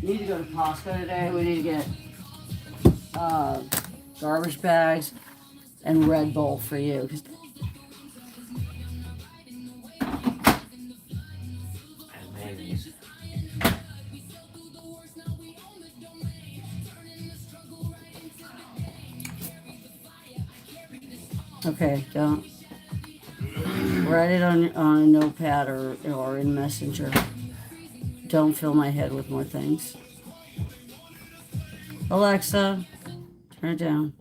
Need to go to Costco today. We need to get garbage bags and Red Bull for you. And mayonnaise. Okay, don't write it on a notepad or in Messenger. Don't fill my head with more things. Alexa, turn it down.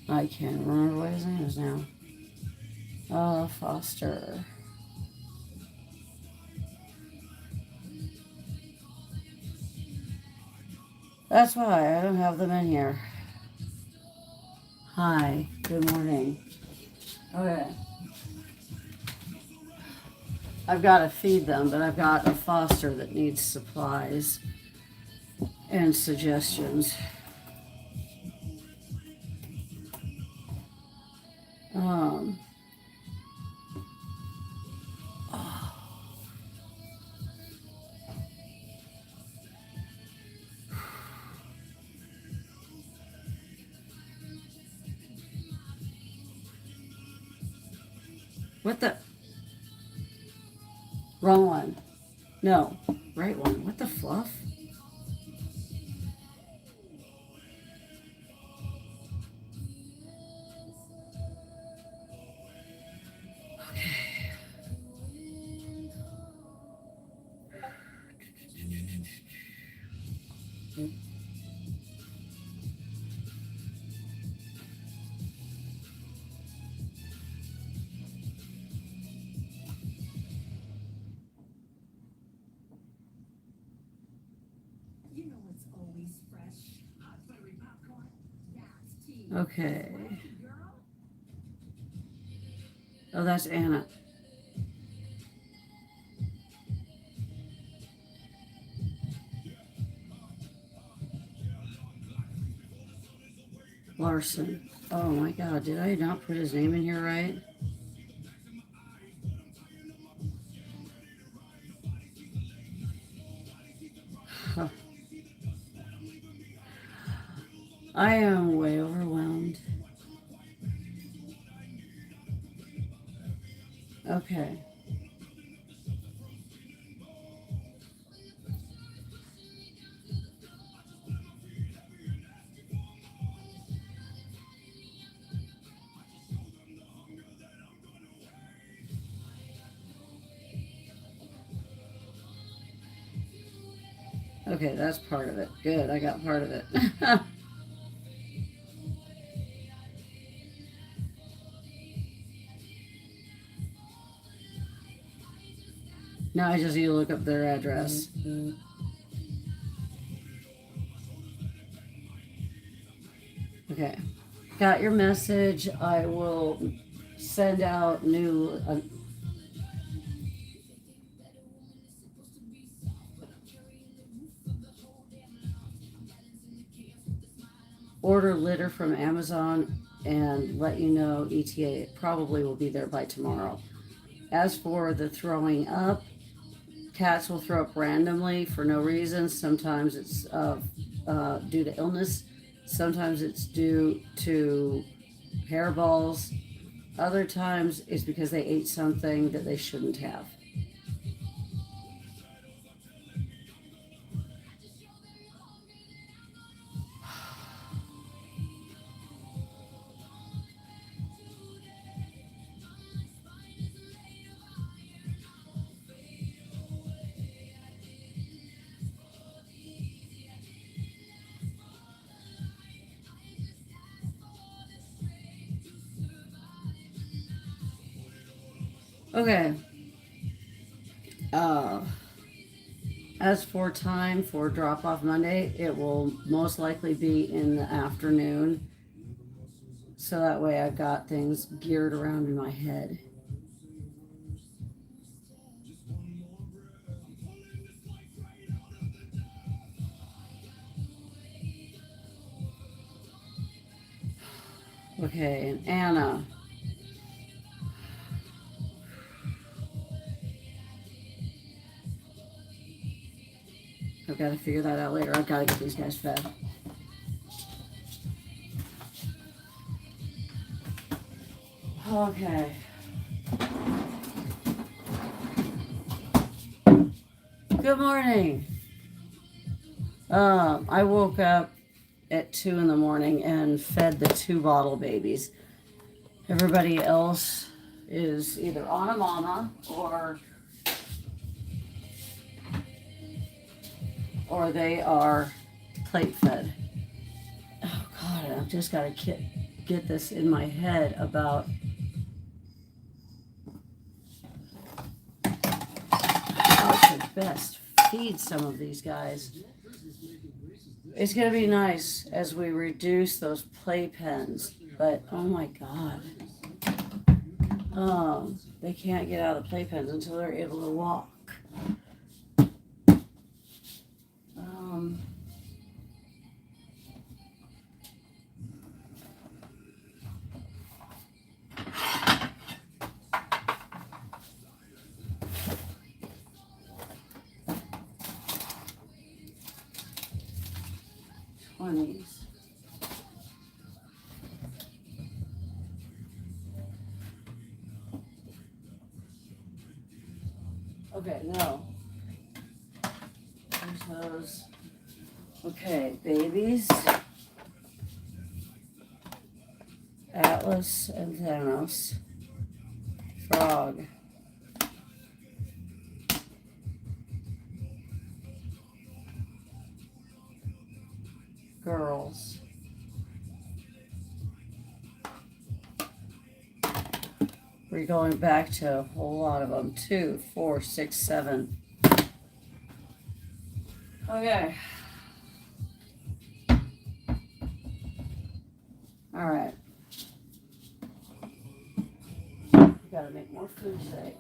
I can't remember what his name is now. Foster. That's why I don't have them in here. Hi, good morning. Okay. I've got to feed them, but I've got a foster that needs supplies and suggestions. What the? Wrong one. No, right one. What the fluff? Okay. Oh, that's Anna. Larson. Oh my God, did I not put his name in here right? Huh. I am way overwhelmed. Okay. Okay, that's part of it. Good, I got part of it. Now I just need to look up their address. Okay. Got your message. I will send out new order litter from Amazon and let you know ETA probably will be there by tomorrow. As for the throwing up, cats will throw up randomly for no reason. Sometimes it's due to illness. Sometimes it's due to hairballs. Other times it's because they ate something that they shouldn't have. Okay. As for time for drop off Monday, it will most likely be in the afternoon. So that way I've got things geared around in my head. Okay, and Anna. I've got to figure that out later. I've got to get these guys fed. Okay. Good morning. I woke up at 2 in the morning and fed the 2 bottle babies. Everybody else is either on a mama or they are plate fed. Oh God, I've just got to get this in my head about how I should best feed some of these guys. It's going to be nice as we reduce those playpens, but oh my God. They can't get out of the playpens until they're able to walk. Okay, no. There's those. Okay, babies. Atlas and Thanos. Frog. Girls. We're going back to a whole lot of them. 2, 4, 6, 7. Okay. All right. Gotta make more food today.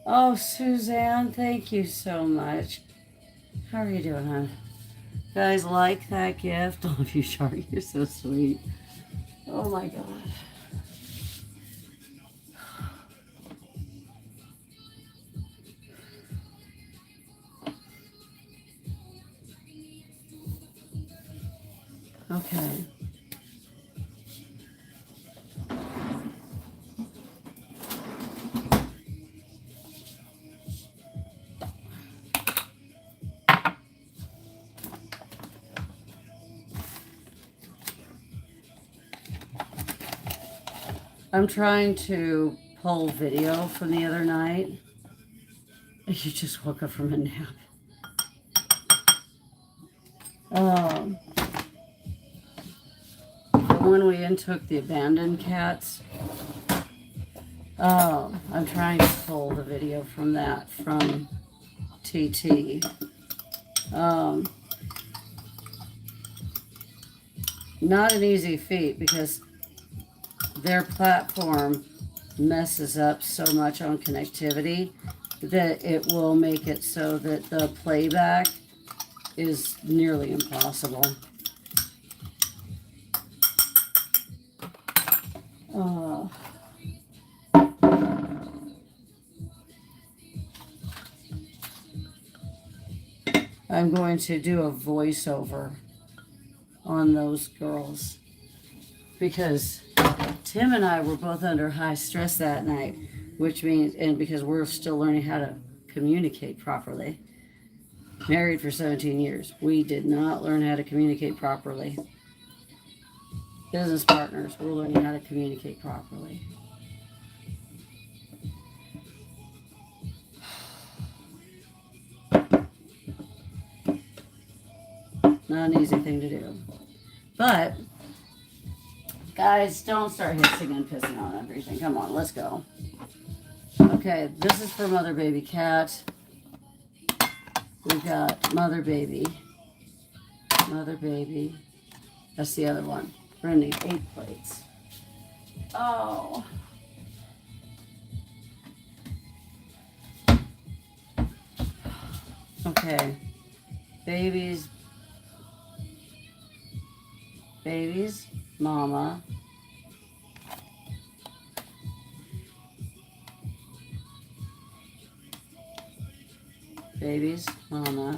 Oh, Suzanne, thank you so much. How are you doing, hon? Guys, like that gift? Oh, you shark, you're so sweet. Oh my God. Okay. I'm trying to pull video from the other night. You just woke up from a nap. When we took the abandoned cats, I'm trying to pull the video from that from TT. Not an easy feat because their platform messes up so much on connectivity that it will make it so that the playback is nearly impossible. I'm going to do a voiceover on those girls because Tim and I were both under high stress that night, which means, and because we're still learning how to communicate properly. Married for 17 years, we did not learn how to communicate properly. Business partners, we're learning how to communicate properly. Not an easy thing to do. But, guys, don't start hissing and pissing on everything. Come on, let's go. Okay, this is for Mother Baby Cat. We've got Mother Baby. Mother Baby. That's the other one. We're gonna need 8 plates. Oh. Okay. Babies, mama. Babies, mama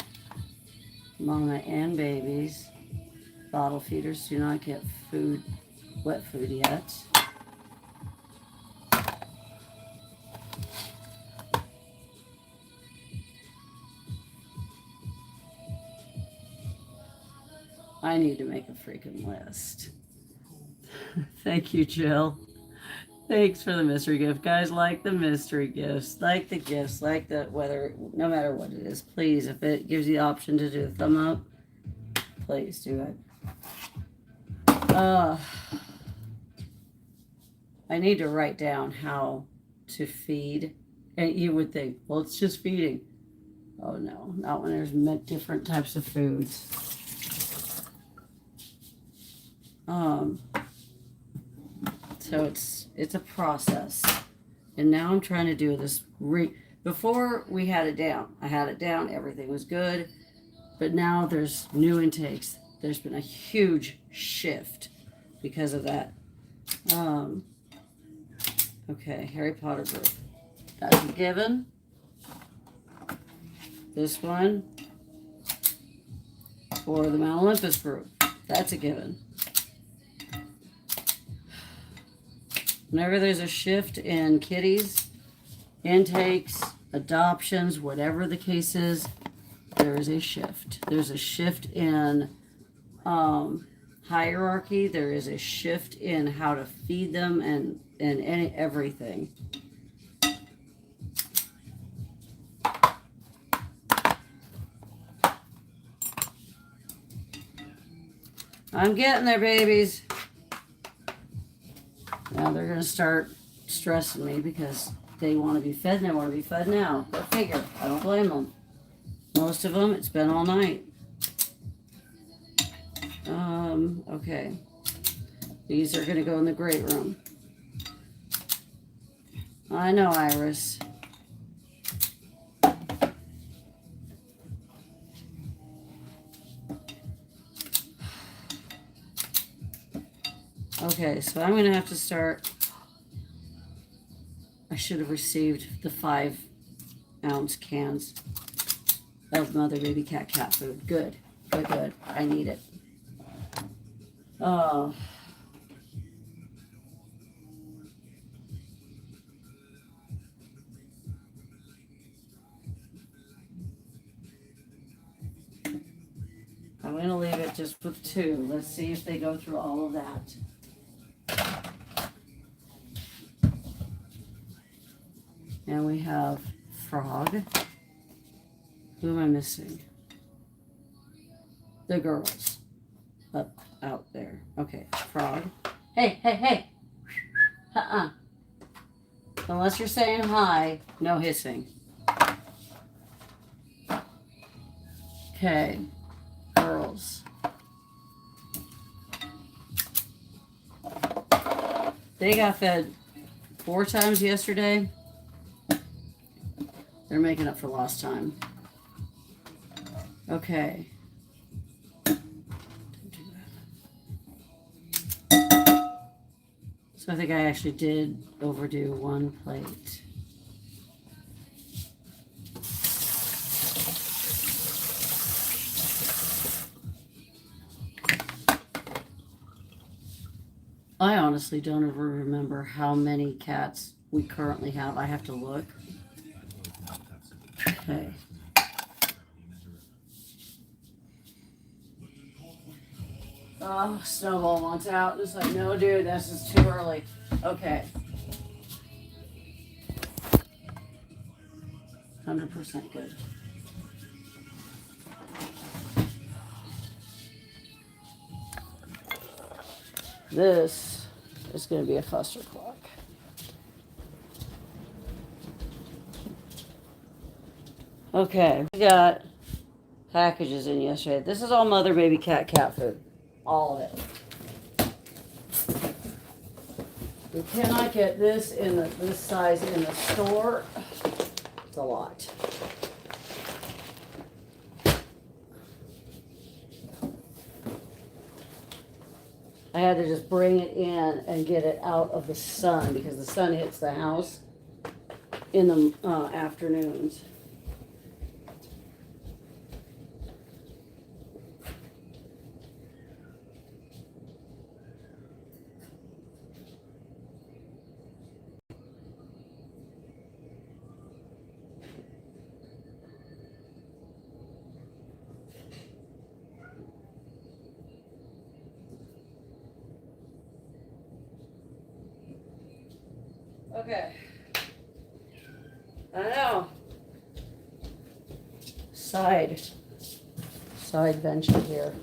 and babies. Bottle feeders do not get food, wet food yet. I need to make a freaking list. Thank you, Jill. Thanks for the mystery gift. Guys, like the mystery gifts, like the gifts, like the whether, no matter what it is, please, if it gives you the option to do a thumb up, please do it. I need to write down how to feed. And you would think, well, it's just feeding. Oh no, not when there's different types of foods. So it's a process. And now I'm trying to do this before we had it down. I had it down, everything was good. But now there's new intakes. There's been a huge shift because of that. Okay, Harry Potter group. That's a given. This one for the Mount Olympus group. That's a given. Whenever there's a shift in kitties, intakes, adoptions, whatever the case is, there is a shift. There's a shift in hierarchy. There is a shift in how to feed them and everything. I'm getting there, babies. Now they're going to start stressing me because they want to be fed and they want to be fed now. Go figure. I don't blame them. Most of them, it's been all night. Okay. These are going to go in the great room. I know, Iris. Okay, so I'm going to have to start. I should have received the 5-ounce cans of Mother Baby cat food. Good. I need it. Oh. I'm going to leave it just with 2. Let's see if they go through all of that. And we have Frog. Who am I missing? The girls. Out there. Okay, Frog. Hey. Unless you're saying hi, no hissing. Okay, girls. They got fed 4 times yesterday. They're making up for lost time. Okay. So I think I actually did overdo 1 plate. I honestly don't ever remember how many cats we currently have. I have to look. Okay. Oh, Snowball wants out. It's like, no, dude, this is too early. Okay. 100% good. This is going to be a fuster clock. Okay, we got packages in yesterday. This is all Mother Baby cat food. All of it. You cannot get this in this size in the store. It's a lot. I had to just bring it in and get it out of the sun because the sun hits the house in the afternoons. Okay. I know. Side venture here.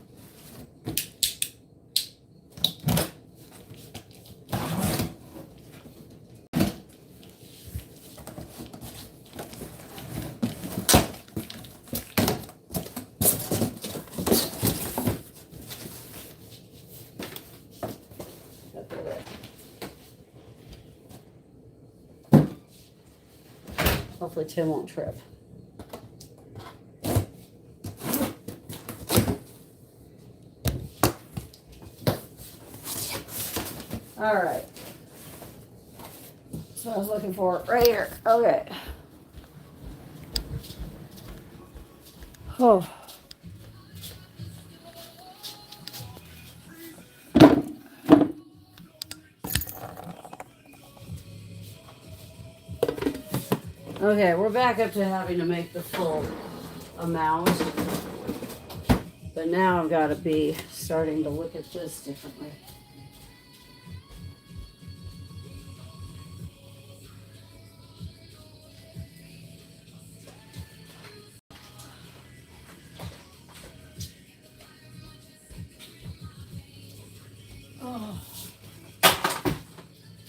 Hopefully Tim won't trip. All right. So I was looking for it right here. Okay. Oh. Okay, we're back up to having to make the full amount. But now I've got to be starting to look at this differently. Oh.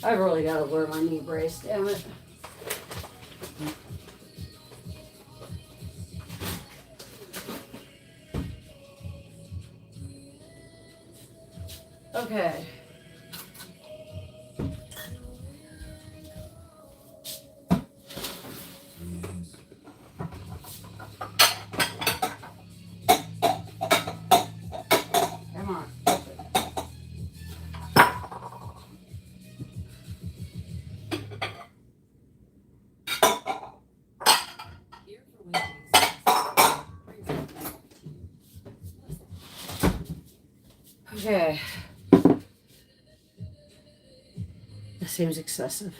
I've really got to wear my knee brace, damn it. Okay. Come on. Okay. This seems excessive.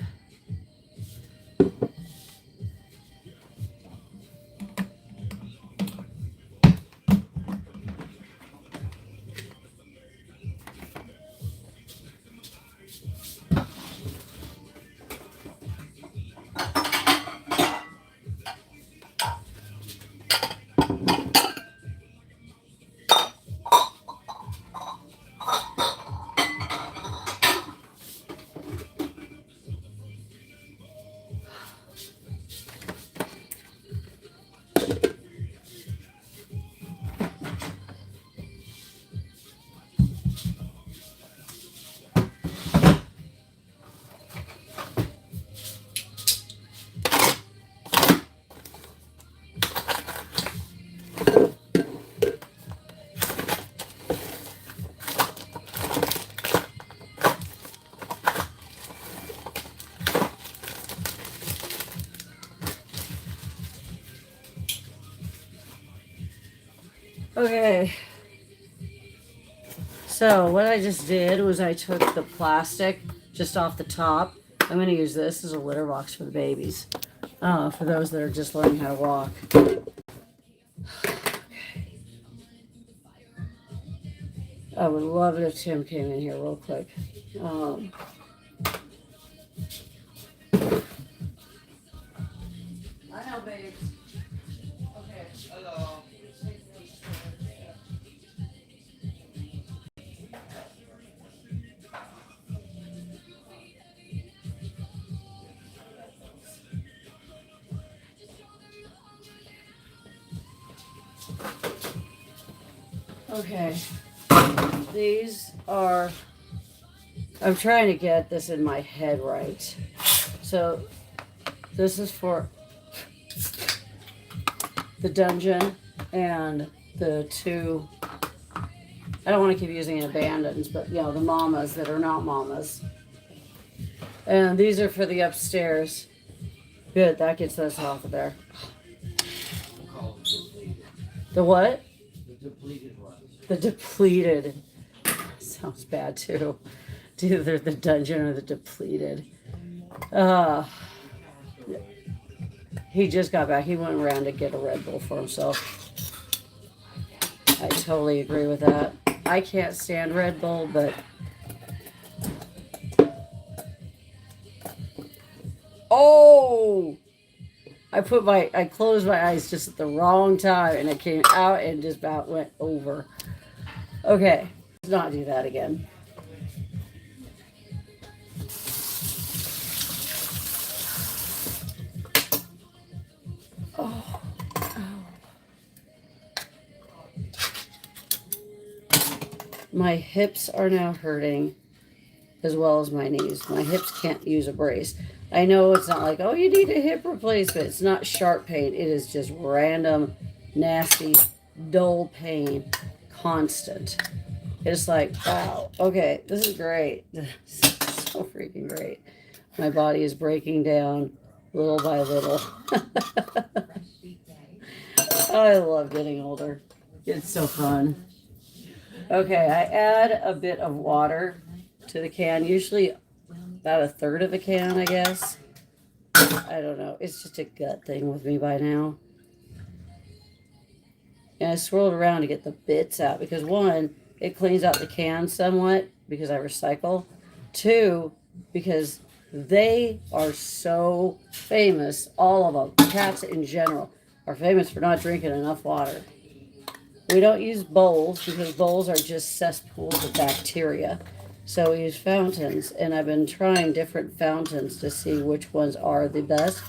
Okay, so what I just did was I took the plastic just off the top. I'm going to use this as a litter box for the babies, for those that are just learning how to walk. I would love it if Tim came in here real quick. I know, babes. Okay. Hello. Okay, these are I'm trying to get this in my head right. So this is for the dungeon and the two, I don't want to keep using abandons, but you know, the mamas that are not mamas. And these are for the upstairs. Good, that gets us off of there. We'll call it depleted. The what? The depleted ones. The depleted. Sounds bad too. It's either the dungeon or the depleted. He just got back. He went around to get a Red Bull for himself. I totally agree with that. I can't stand Red Bull, but oh, I closed my eyes just at the wrong time and it came out and just about went over. Okay, let's not do that again. Oh. My hips are now hurting as well as my knees. My hips can't use a brace. I know it's not like, oh, you need a hip replacement. It's not sharp pain. It is just random, nasty, dull pain, constant. It's like, wow, okay, this is great. This is so freaking great. My body is breaking down little by little. I love getting older. It's so fun. Okay, I add a bit of water to the can, usually about a third of a can, I guess. I don't know. It's just a gut thing with me by now. And I swirl it around to get the bits out because one, it cleans out the can somewhat because I recycle. Two, because they are so famous, all of them, cats in general, are famous for not drinking enough water. We don't use bowls because bowls are just cesspools of bacteria. So we use fountains, and I've been trying different fountains to see which ones are the best.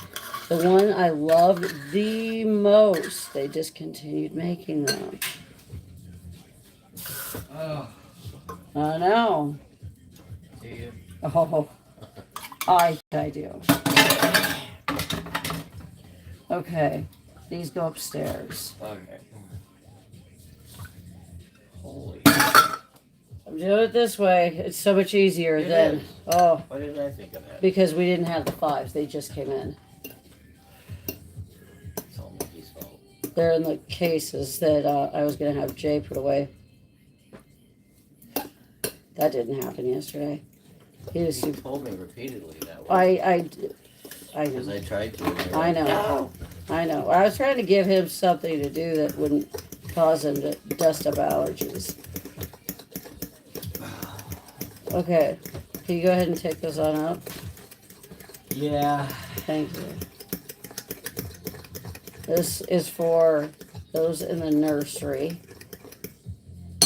The one I loved the most, they discontinued making them. Oh. I know. Do you? Oh, I do. Okay, these go upstairs. Okay. Holy. I'm doing it this way. It's so much easier It than, is. oh, Why didn't I think of that? because we didn't have the fives. They just came in. It's all Mickey's fault. They're in the cases that I was going to have Jay put away. That didn't happen yesterday. He was You super. told me repeatedly that way. I Because know. I tried to. And I know. No. I know. I was trying to give him something to do that wouldn't cause him to dust up allergies. Okay. Can you go ahead and take those on up? Yeah. Thank you. This is for those in the nursery,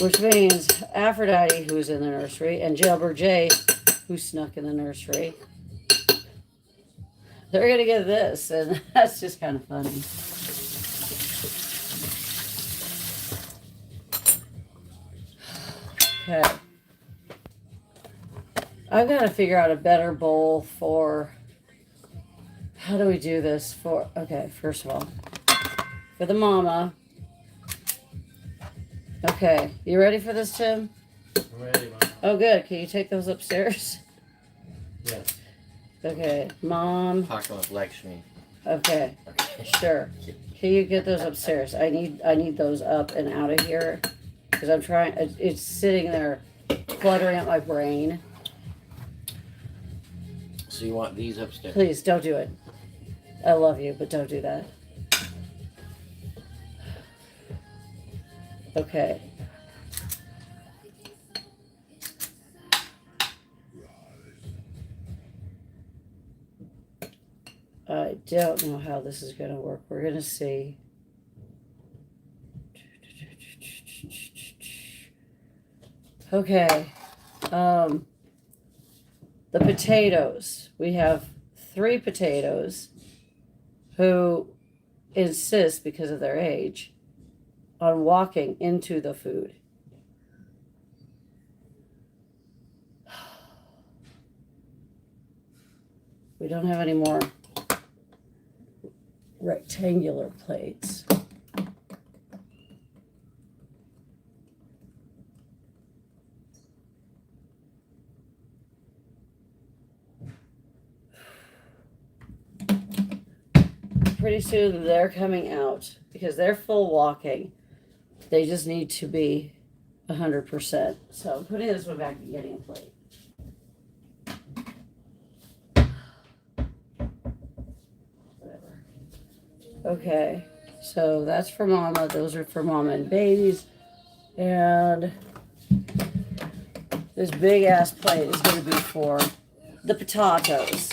which means Aphrodite, who's in the nursery, and Jailbird J, who snuck in the nursery. They're going to get this, and that's just kind of funny. Okay. I've got to figure out a better bowl for, how do we do this for, okay, first of all, for the mama. Okay, you ready for this, Tim? I'm ready, Mom. Oh, good. Can you take those upstairs? Yes. Okay, Mom. Talking with Lakshmi. Okay, Okay. sure. Can you get those upstairs? I need those up and out of here because I'm trying. It's sitting there, cluttering up my brain. So you want these upstairs? Please don't do it. I love you, but don't do that. Okay. I don't know how this is going to work. We're going to see. Okay. The potatoes. We have 3 potatoes who insist, because of their age, on walking into the food. We don't have any more rectangular plates. Pretty soon they're coming out because they're full walking. They just need to be 100%. So I'm putting this one back and getting a plate. Whatever. Okay, so that's for Mama. Those are for Mama and babies. And this big ass plate is going to be for the potatoes.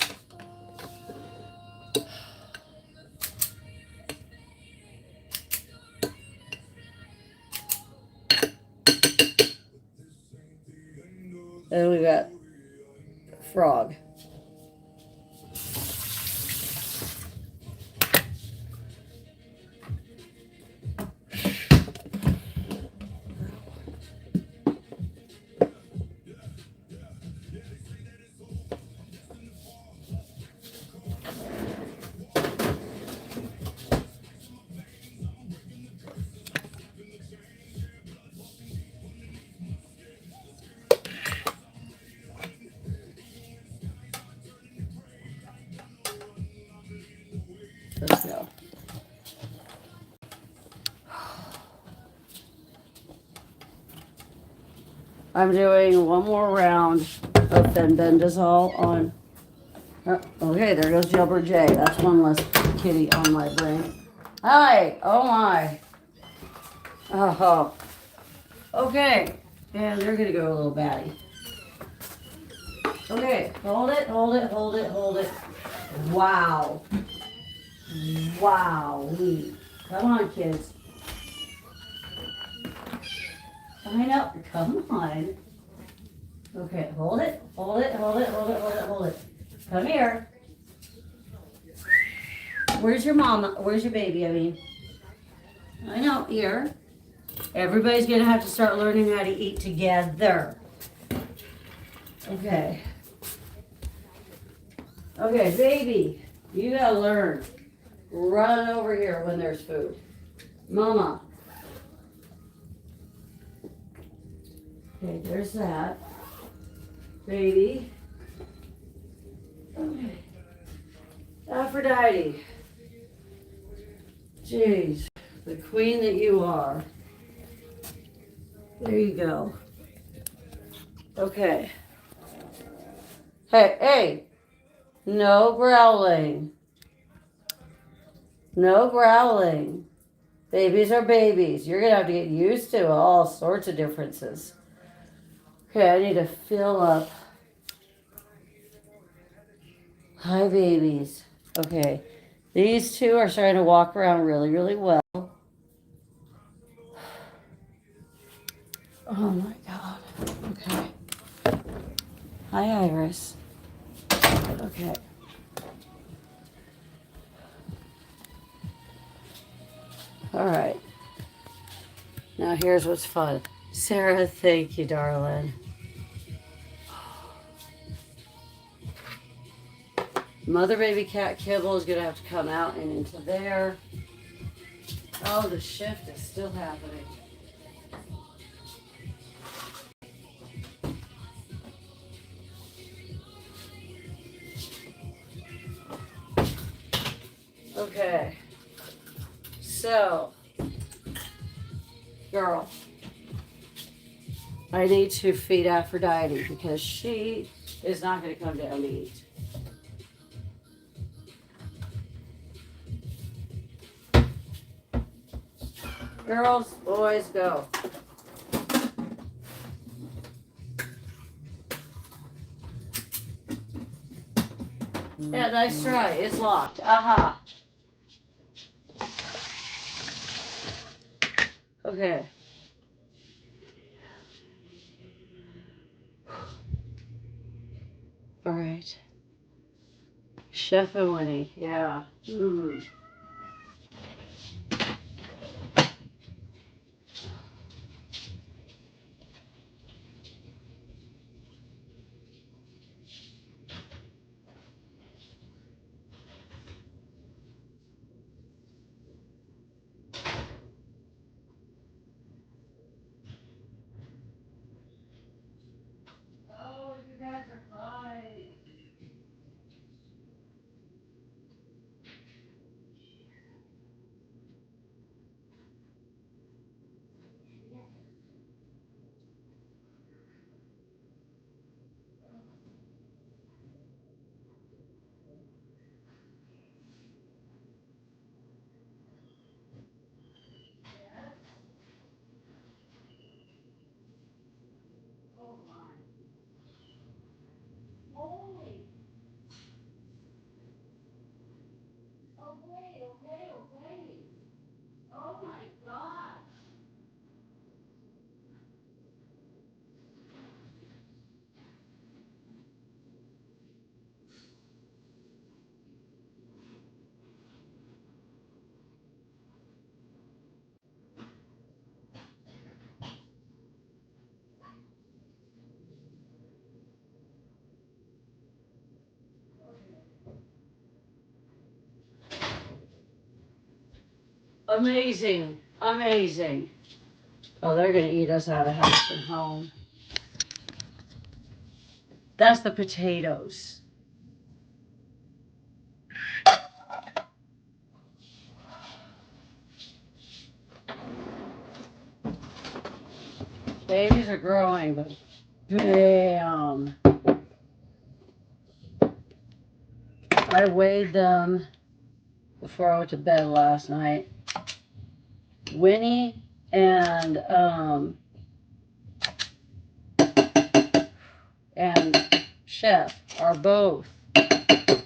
Then we got frog. Let's go. I'm doing one more round of fenbendazole on. Okay, there goes Jailbird J. That's one less kitty on my brain. Hi. Oh my. Oh. Okay. And they're gonna go a little batty. Okay. Hold it. Hold it. Hold it. Hold it. Wow. Wow. Come on, kids. I know. Come on. Okay, hold it, hold it, hold it, hold it, hold it, hold it. Come here. Where's your mama? Where's your baby? I mean, I know, here. Everybody's gonna have to start learning how to eat together. Okay. Okay, baby, you gotta learn. Run over here when there's food. Mama. Okay, there's that. Baby. Okay. Aphrodite. Jeez, the queen that you are. There you go. Okay. Hey, hey. No growling. No growling. Babies are babies. You're going to have to get used to all sorts of differences. Okay, I need to fill up. Hi, babies. Okay. These two are starting to walk around really, really well. Oh my God. Okay. Hi, Iris. Okay. All right. Now here's what's fun. Sarah, thank you, darling. Mother baby cat kibble is going to have to come out and into there. Oh, the shift is still happening. Okay. So, girl, I need to feed Aphrodite because she is not going to come down to eat. Girls, boys, go. Yeah, nice try. It's locked. Aha. Okay. All right. Chef and Winnie. Yeah. Mm. Amazing. Amazing. Oh, they're going to eat us out of house and home. That's the potatoes. Babies are growing, but bam. I weighed them before I went to bed last night. Winnie and Chef are both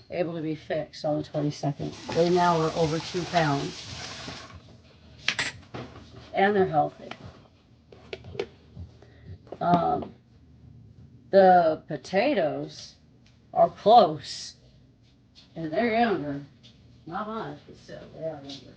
able to be fixed on the 22nd. They now are over 2 pounds. And they're healthy. The potatoes are close. And they're younger. Not much, but still, they are younger.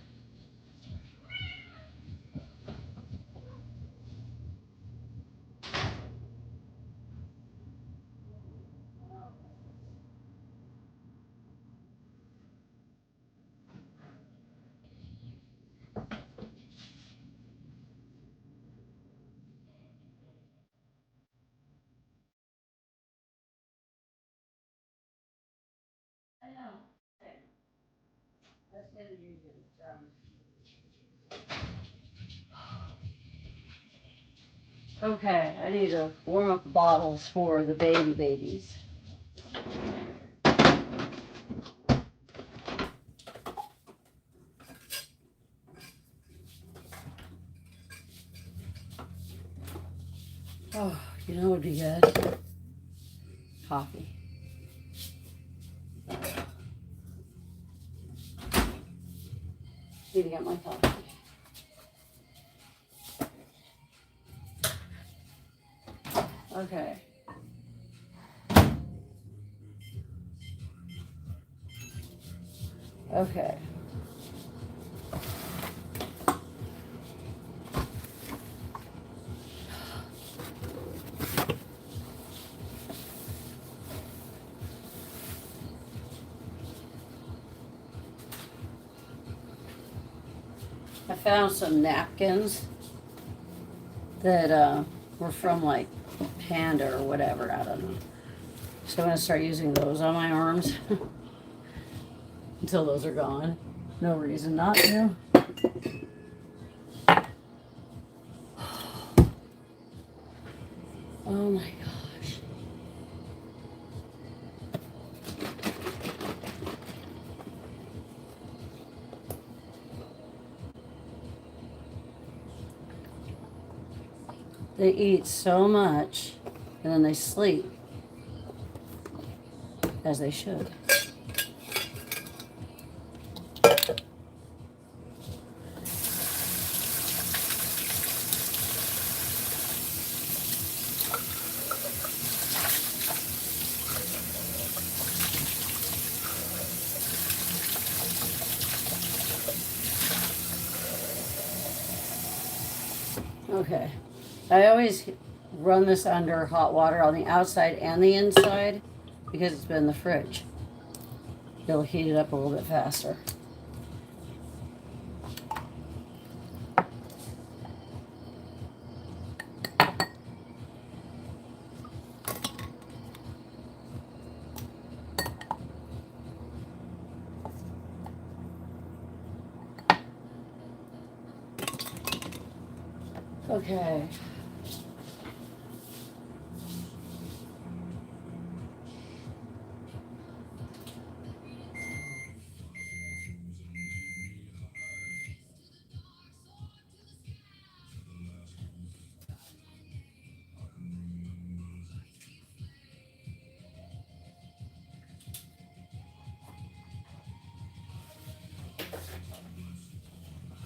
I know. That's the other reason. Okay, I need to warm up the bottles for the babies. Oh, you know what would be good? Coffee. Need to get my coffee. Okay. Okay. I found some napkins that were from like Panda or whatever. I don't know. So I'm going to start using those on my arms until those are gone. No reason not to. Oh my gosh. They eat so much and then they sleep, as they should. Okay. I always run this under hot water on the outside and the inside because it's been in the fridge. It'll heat it up a little bit faster. Okay.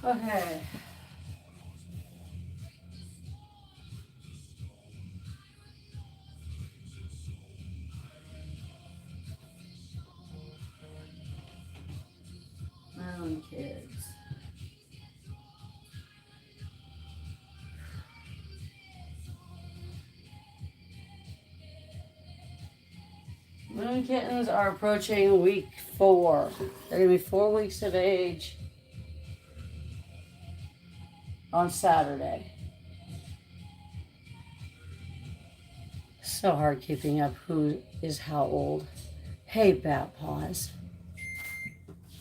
Okay. My own kids. Moon kittens are approaching week 4. They're going to be 4 weeks of age on Saturday. So hard keeping up who is how old. Hey, Bat Paws.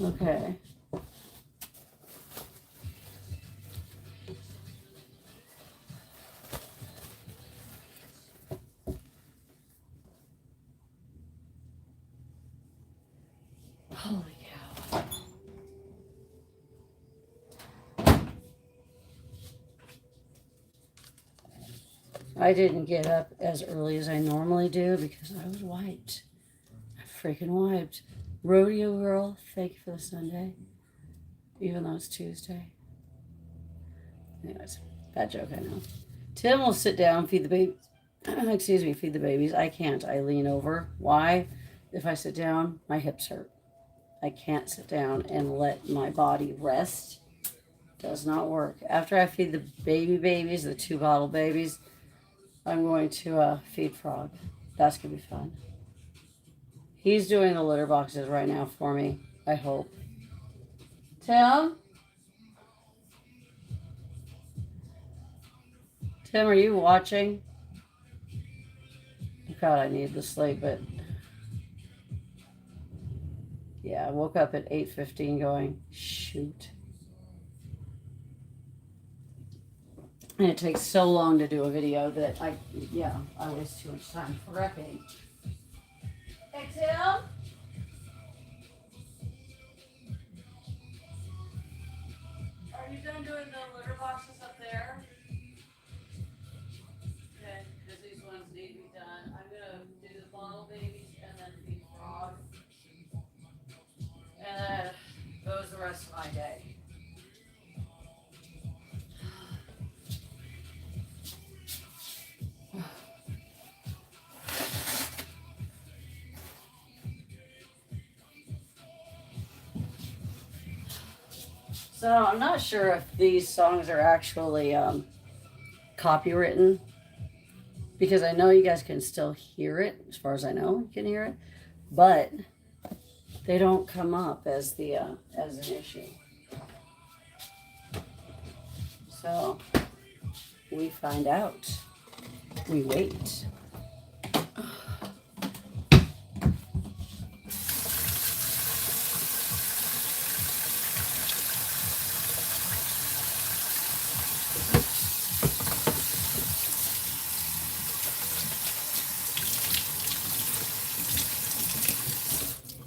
Okay. Holy cow. I didn't get up as early as I normally do because I was wiped. I freaking wiped. Rodeo girl, thank you for the Sunday. Even though it's Tuesday. Anyways, bad joke, I know. Tim will sit down, feed the baby. Excuse me, feed the babies. I can't. I lean over. Why? If I sit down, my hips hurt. I can't sit down and let my body rest. Does not work. After I feed the babies, the 2 bottle babies, I'm going to feed Frog. That's going to be fun. He's doing the litter boxes right now for me, I hope. Tim? Tim, are you watching? God, I need the sleep, but yeah, I woke up at 8:15 going, shoot. And it takes so long to do a video that I waste too much time prepping. Hey, Tim? Are you done doing the litter boxes up there? Okay, because these ones need to be done. I'm going to do the bottle babies and then feed Frog. And then goes the rest of my day. So I'm not sure if these songs are actually copywritten because I know you guys can still hear it. As far as I know, you can hear it, but they don't come up as the as an issue. So we find out. We wait.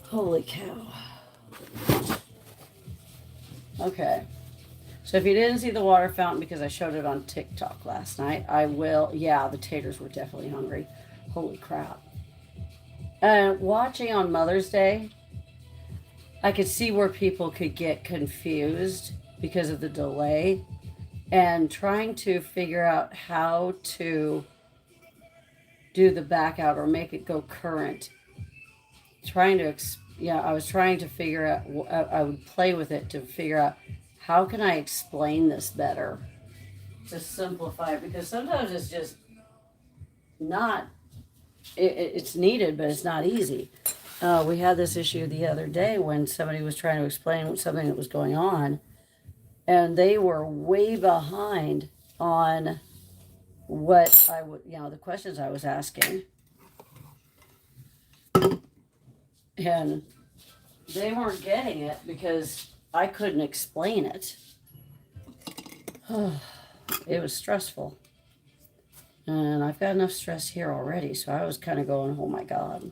Holy cow. Okay. So if you didn't see the water fountain because I showed it on TikTok last night, I will. Yeah, the taters were definitely hungry. Holy crap. Watching on Mother's Day, I could see where people could get confused because of the delay and trying to figure out how to do the back out or make it go current. I was trying to figure out, I would play with it to figure out how can I explain this better to simplify it because sometimes it's just not, it's needed, but it's not easy. We had this issue the other day when somebody was trying to explain something that was going on and they were way behind on what I would, the questions I was asking. And they weren't getting it because I couldn't explain it. It was stressful. And I've got enough stress here already, so I was kind of going, oh my God.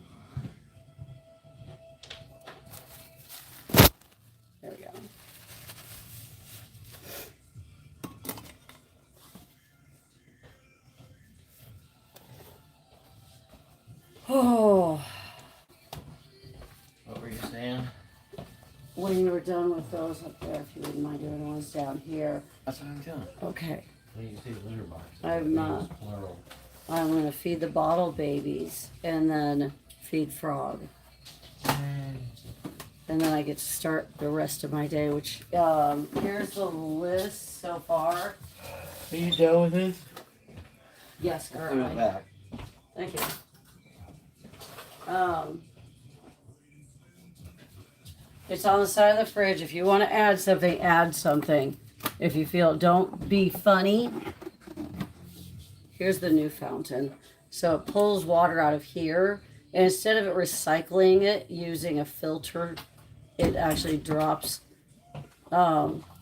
There we go. Oh. What were you saying? When you were done with those up there, if you wouldn't mind doing the ones down here. That's what I'm doing. Okay. When you see the litter box. I'm going to feed the bottle babies and then feed Frog. And then I get to start the rest of my day, which, here's the list so far. Are you done with this? Yes, Put currently. it back. Thank you. It's on the side of the fridge. If you want to add something, add something. If you feel, don't be funny. Here's the new fountain. So it pulls water out of here. And instead of it recycling it using a filter, it actually drops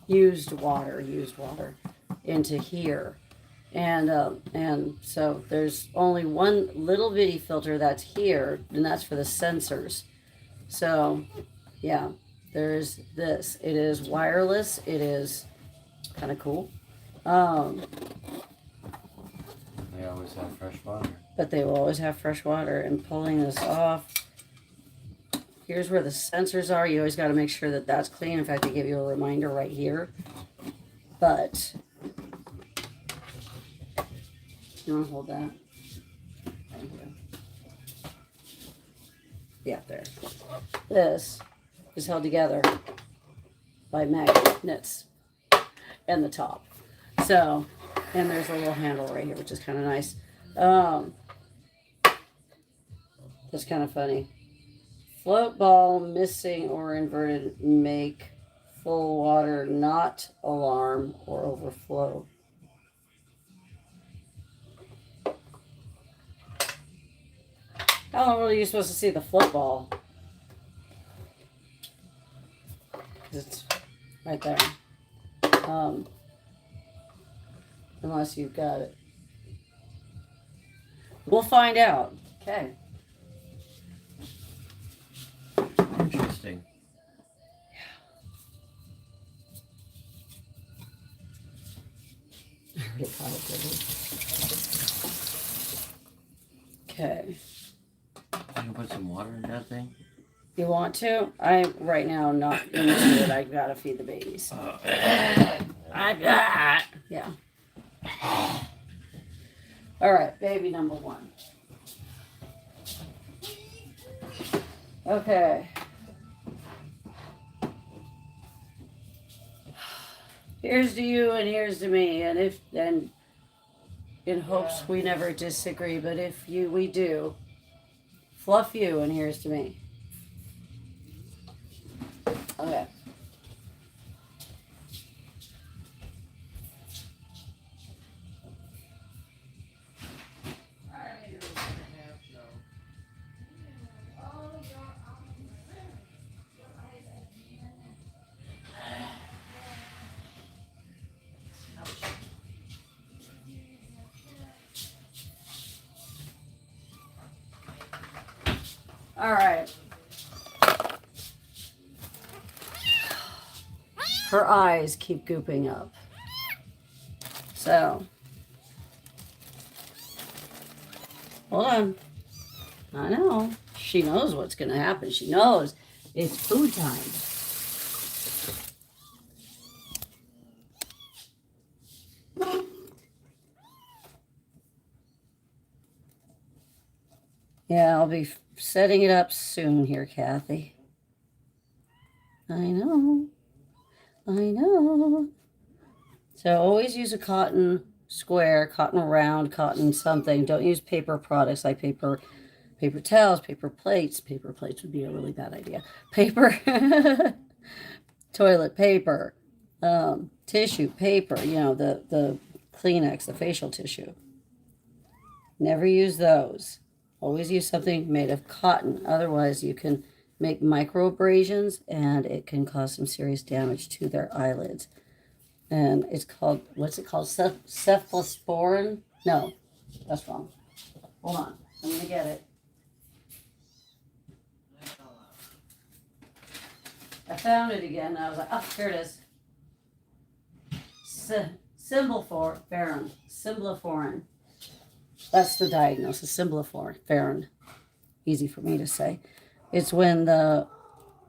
used water into here. And so there's only one little bitty filter that's here, and that's for the sensors. So yeah, there's this. It is wireless. It is kind of cool. Um, They always have fresh water. but they will always have fresh water. And pulling this off, here's where the sensors are. You always got to make sure that that's clean. In fact, they give you a reminder right here. But you want to hold that? Thank you. Yeah, there. This is held together by magnets and the top. So, and there's a little handle right here, which is kind of nice. That's kind of funny. Float ball missing or inverted, make full water not alarm or overflow. How are you supposed to see the float ball? 'Cause it's right there. Unless you've got it. We'll find out. Okay. Interesting. Okay. You can put some water in that thing? You want to? I right now I'm not into it. I gotta feed the babies. I got yeah. All right, baby number one. Okay. Here's to you and here's to me, and if then in hopes we never disagree, but if we do, fluff you and here's to me. Okay. All right. Her eyes keep gooping up. So, hold on. I know. She knows what's going to happen. She knows it's food time. Yeah, I'll be setting it up soon here, Kathy. I know. I know. So always use a cotton square, cotton round, cotton something. Don't use paper products like paper towels, paper plates. Paper plates would be a really bad idea. Paper, toilet paper, tissue paper, the Kleenex, the facial tissue. Never use those. Always use something made of cotton. Otherwise, you can make micro abrasions and it can cause some serious damage to their eyelids. And it's called, what's it called? Cephalosporin? No, that's wrong. Hold on. I'm going to get it. I found it again. And I was like, oh, here it is. Symbloforin. That's the diagnosis, symbloforin. Easy for me to say. It's when the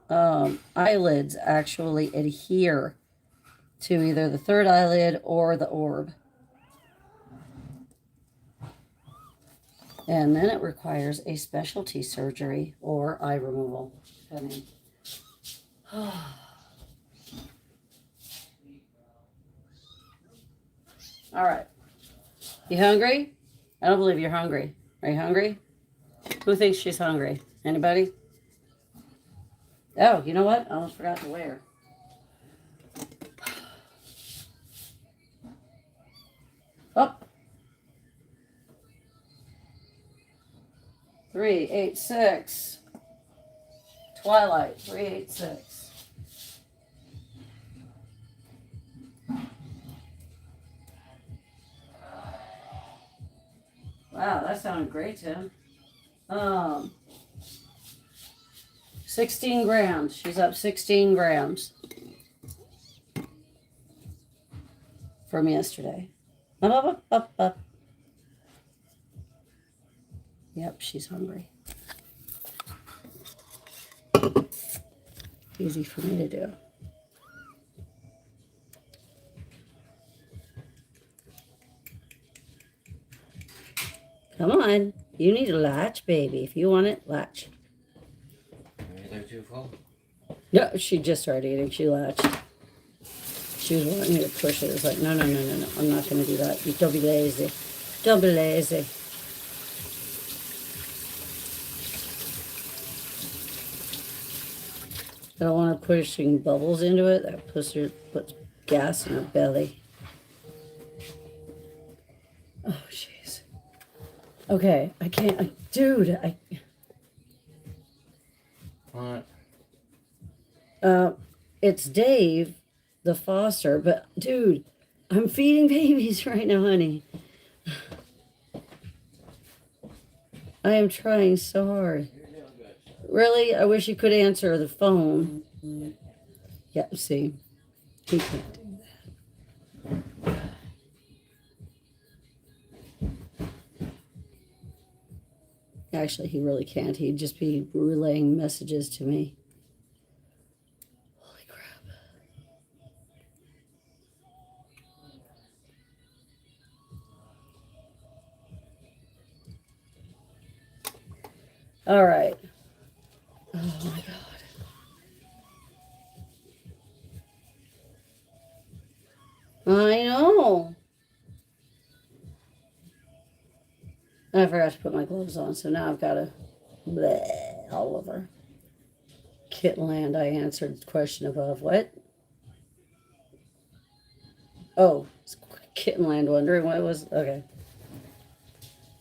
eyelids actually adhere to either the third eyelid or the orb. And then it requires a specialty surgery or eye removal. All right. You hungry? I don't believe you're hungry. Are you hungry? Who thinks she's hungry? Anybody? Oh, you know what? I almost forgot to wear. Up. 386. Twilight. 386. Wow, that sounded great, Tim. 16 grams. She's up 16 grams from yesterday. Up, up, up, up, up. Yep, she's hungry. Easy for me to do. Come on. You need a latch, baby. If you want it, latch. Maybe they're too full. No, she just started eating. She latched. She was wanting me to push it. It's like, no. I'm not going to do that. Don't be lazy. Don't be lazy. I don't want her pushing bubbles into it. That puts gas in her belly. Oh, jeez. Okay, I can't. Dude, What? It's Dave, the foster, but dude, I'm feeding babies right now, honey. I am trying so hard. Really? I wish you could answer the phone. Yeah, see, he can't do that. Actually, he really can't. He'd just be relaying messages to me. Holy crap. All right. Oh my God. I know. I forgot to put my gloves on, so now I've got to bleh all over. Kittenland, I answered the question above. What? Oh, it's Kittenland, wondering what it was. Okay.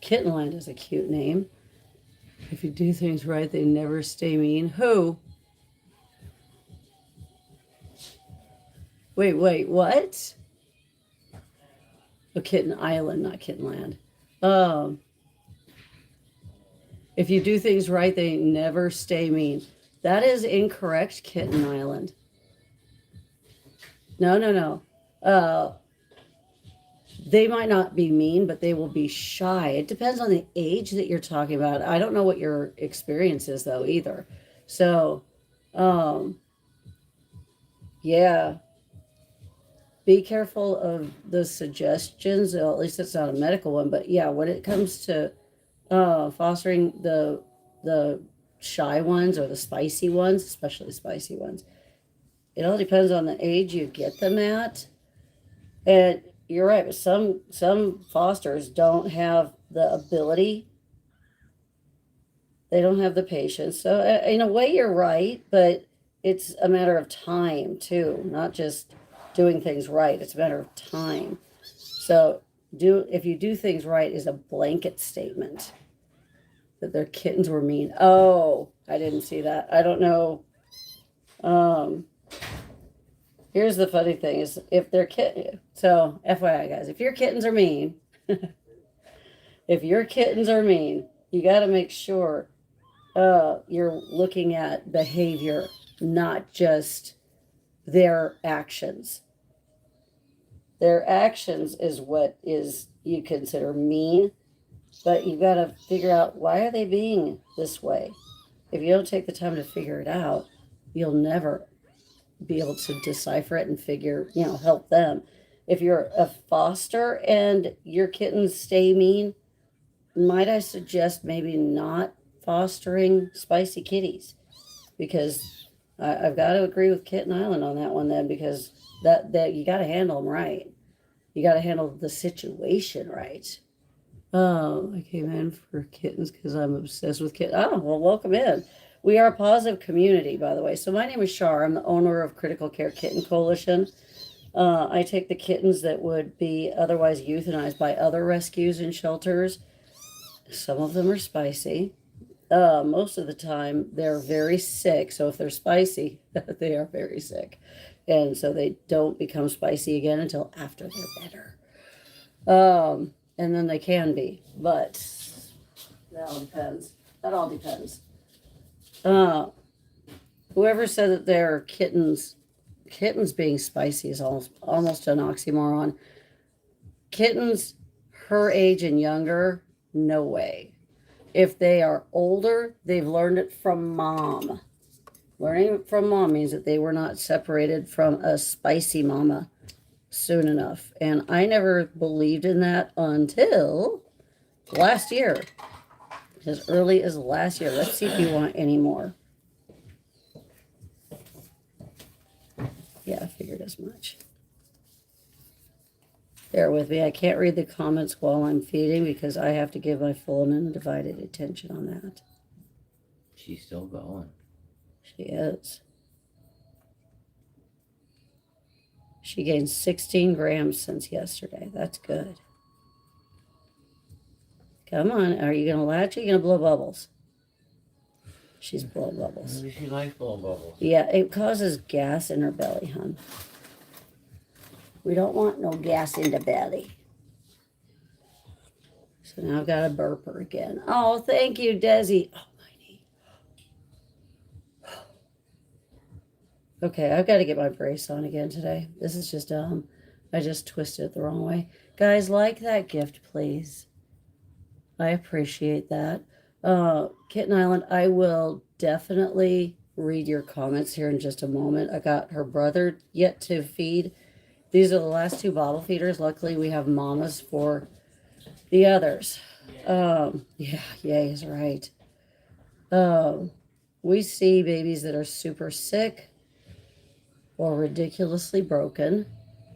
Kittenland is a cute name. If you do things right, they never stay mean. Who? Wait, what? Oh, Kitten Island, not Kittenland. If you do things right, they never stay mean. That is incorrect, Kitten Island. No. They might not be mean, but they will be shy. It depends on the age that you're talking about. I don't know what your experience is, though, either. So, yeah. Be careful of the suggestions. Well, at least it's not a medical one. But, yeah, when it comes to fostering the shy ones or the spicy ones, especially spicy ones, it all depends on the age you get them at. And you're right, but some fosters don't have the ability. They don't have the patience. So in a way, you're right, but it's a matter of time too, not just doing things right. It's a matter of time. So if you do things right is a blanket statement that their kittens were mean. Oh, I didn't see that. I don't know. Here's the funny thing is if they're kitten. So FYI, guys, if your kittens are mean, you got to make sure you're looking at behavior, not just their actions. Their actions is what is you consider mean, but you got to figure out why are they being this way. If you don't take the time to figure it out, you'll never be able to decipher it and help them. If you're a foster and your kittens stay mean, might I suggest maybe not fostering spicy kitties? Because I've got to agree with Kitten Island on that one then, because that you got to handle them right. You got to handle the situation right. I came in for kittens because I'm obsessed with kittens. Oh, well, welcome in. We are a positive community, by the way. So my name is Shar. I'm the owner of Critical Care Kitten Coalition. I take the kittens that would be otherwise euthanized by other rescues and shelters. Some of them are spicy. Most of the time, they're very sick. So if they're spicy, they are very sick. And so they don't become spicy again until after they're better. And then they can be, but that all depends. That all depends. Whoever said that they're kittens being spicy is almost an oxymoron. Kittens her age and younger, no way. If they are older, they've learned it from mom. Learning it from mom means that they were not separated from a spicy mama soon enough. And I never believed in that until last year. As early as last year. Let's see if you want any more. Yeah, I figured as much. Bear with me. I can't read the comments while I'm feeding because I have to give my full and undivided attention on that. She's still going. She is. She gained 16 grams since yesterday. That's good. Come on. Are you going to latch or are you going to blow bubbles? She's blowing bubbles. Maybe she likes blowing bubbles. Yeah, it causes gas in her belly, hon. We don't want no gas in the belly. So now I've got a burper again. Oh, thank you, Desi. Oh, my knee. Okay, I've got to get my brace on again today. This is just dumb. I just twisted it the wrong way. Guys, like that gift, please. I appreciate that. Kitten Island, I will definitely read your comments here in just a moment. I got her brother yet to feed. These are the last two bottle feeders. Luckily, we have mamas for the others. Yeah, yay is right. We see babies that are super sick or ridiculously broken.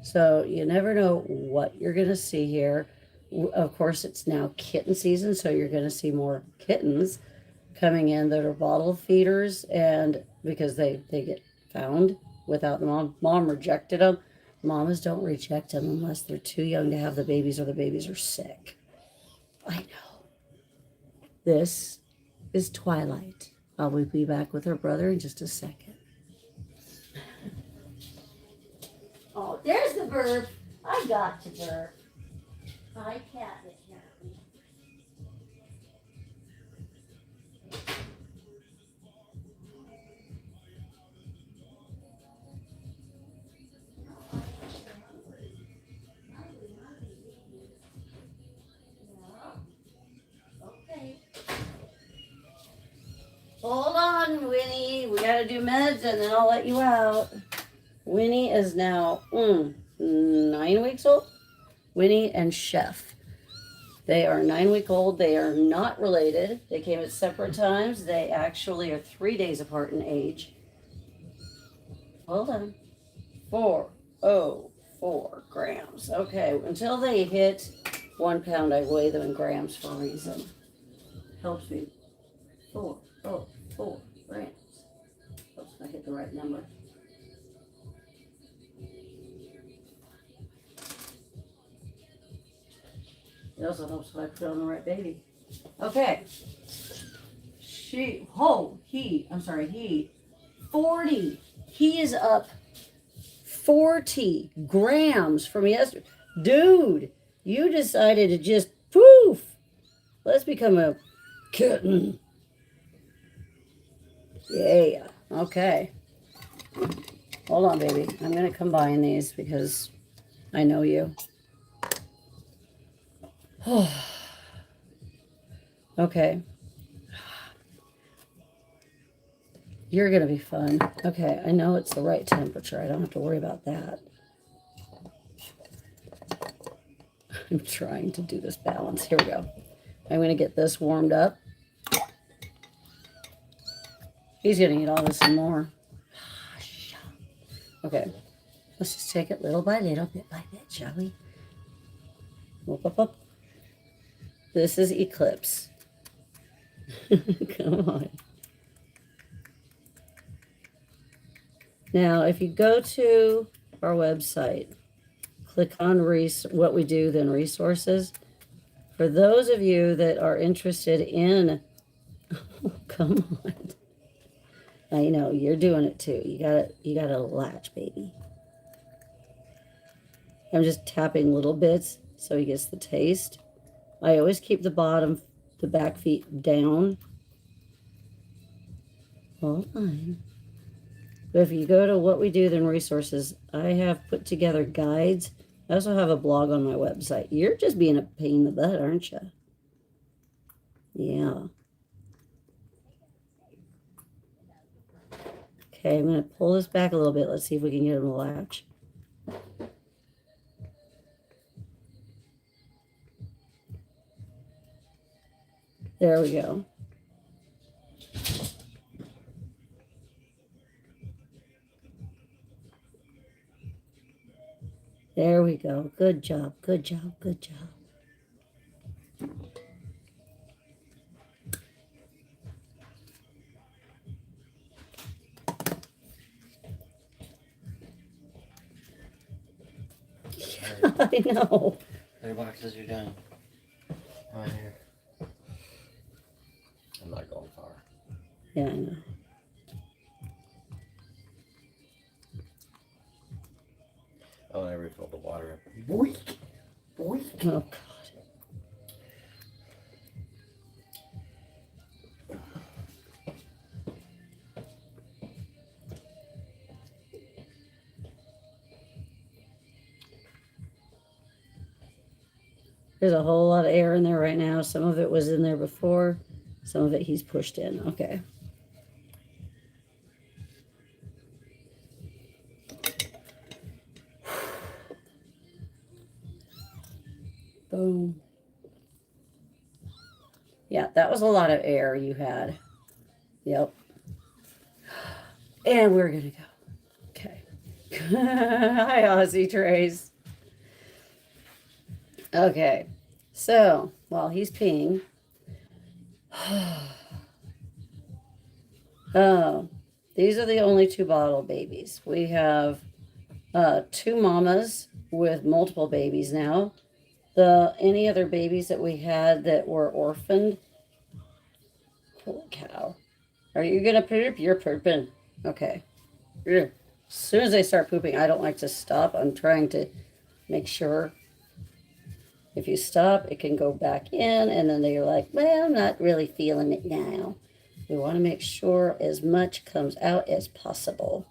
So you never know what you're going to see here. Of course, it's now kitten season, so you're going to see more kittens coming in that are bottle feeders, and because they get found without the mom. Mom rejected them. Mamas don't reject them unless they're too young to have the babies or the babies are sick. I know. This is Twilight. I will be back with her brother in just a second. Oh, there's the burp. I got to burp. I can't get happy. Okay. Hold on, Winnie. We gotta do meds and then I'll let you out. Winnie is now 9 weeks old. Winnie and Chef. They are 9 week old. They are not related. They came at separate times. They actually are 3 days apart in age. Hold on. 404 grams. Okay, until they hit 1 pound, I weigh them in grams for a reason. Helps me. 404 grams. Oops, I hit the right number. It also helps if I put on the right baby. Okay. He, 40. He is up 40 grams from yesterday. Dude, you decided to just poof. Let's become a kitten. Yeah. Okay. Hold on, baby. I'm going to combine these because I know you. Okay. You're going to be fun. Okay, I know it's the right temperature. I don't have to worry about that. I'm trying to do this balance. Here we go. I'm going to get this warmed up. He's going to eat all this and more. Okay. Let's just take it little by little, bit by bit, shall we? Whoop, whoop, whoop. This is Eclipse. Come on. Now, if you go to our website. Click on what we do, then resources. For those of you that are interested in, oh, come on. I know you're doing it too. You gotta latch, baby. I'm just tapping little bits so he gets the taste. I always keep the back feet down. Hold on. But if you go to what we do, then resources, I have put together guides. I also have a blog on my website. You're just being a pain in the butt, aren't you? Yeah. Okay, I'm going to pull this back a little bit. Let's see if we can get him to latch. There we go. There we go. Good job. Good job. Good job. I know. Their boxes are done. Right here. I'm not going far. Yeah, I know. Oh, I refilled the water. Boink! Boink! Oh, God. There's a whole lot of air in there right now. Some of it was in there before. Some of it he's pushed in. Okay. Boom. Yeah, that was a lot of air you had. Yep. And we're going to go. Okay. Hi, Aussie Trace. Okay. So, while he's peeing. These are the only 2 bottle babies. We have 2 mamas with multiple babies now. Any other babies that we had that were orphaned. Holy cow. Are you going to poop? You're pooping. Okay. As soon as they start pooping, I don't like to stop. I'm trying to make sure. If you stop, it can go back in, and then they're like, well, I'm not really feeling it now. We want to make sure as much comes out as possible.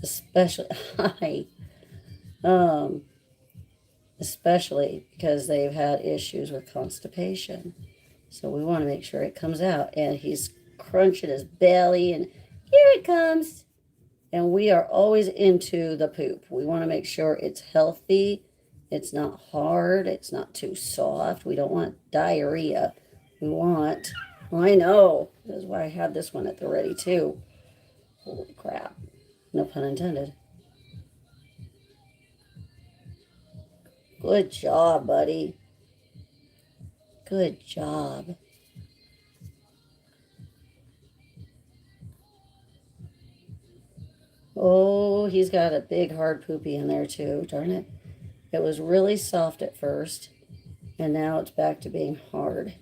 Especially, especially because they've had issues with constipation. So we want to make sure it comes out. And he's crunching his belly, and here it comes. And we are always into the poop. We want to make sure it's healthy. It's not hard. It's not too soft. We don't want diarrhea. We want, I know. That's why I had this one at the ready too. Holy crap. No pun intended. Good job, buddy. Good job. Oh, he's got a big hard poopy in there too. Darn it. It was really soft at first, and now it's back to being hard.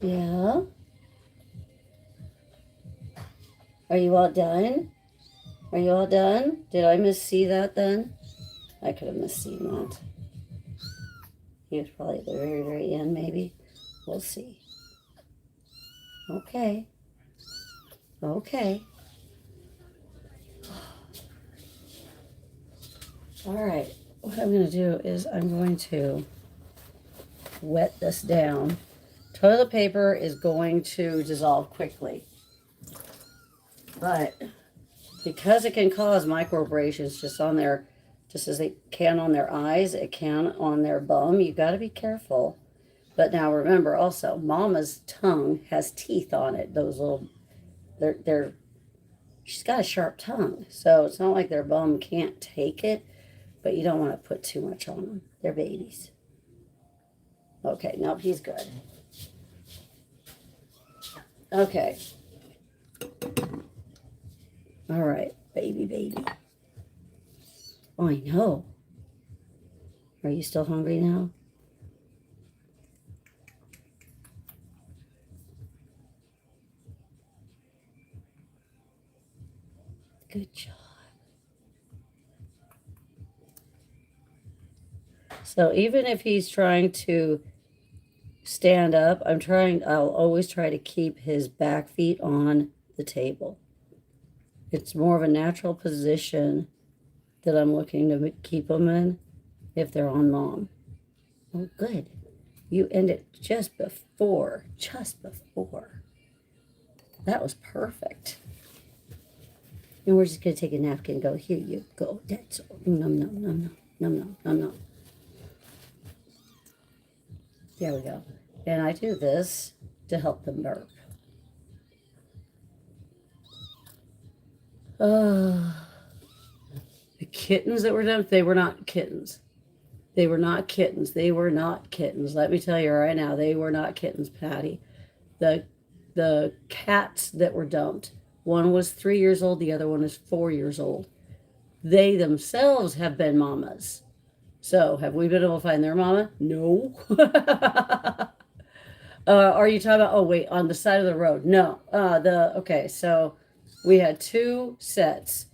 Yeah? Are you all done? Are you all done? Did I missee that then? I could have misseen that. He was probably at the very, very end, maybe. We'll see. Okay. Okay. All right. What I'm going to do is I'm going to wet this down. Toilet paper is going to dissolve quickly. But because it can cause microabrasions just on their, just as it can on their eyes, it can on their bum. You got to be careful. But now remember also, Mama's tongue has teeth on it. Those little, she's got a sharp tongue. So it's not like their bum can't take it. but you don't want to put too much on them. They're babies. Okay, nope, he's good. Okay. All right, baby. Oh, I know. Are you still hungry now? Good job. So even if he's trying to stand up, I'll always try to keep his back feet on the table. It's more of a natural position that I'm looking to keep them in if they're on mom. Oh, good. You ended just before. That was perfect. And we're just going to take a napkin and go, here you go. That's all. Nom. There we go. And I do this to help them burp. The kittens that were done, they were not kittens. They were not kittens. Let me tell you right now, they were not kittens, Patty. The cats that were dumped, one was 3 years old, the other one is 4 years old. They themselves have been mamas. So have we been able to find their mama? No. Are you talking about, oh wait, on the side of the road? No. Okay, so we had 2 sets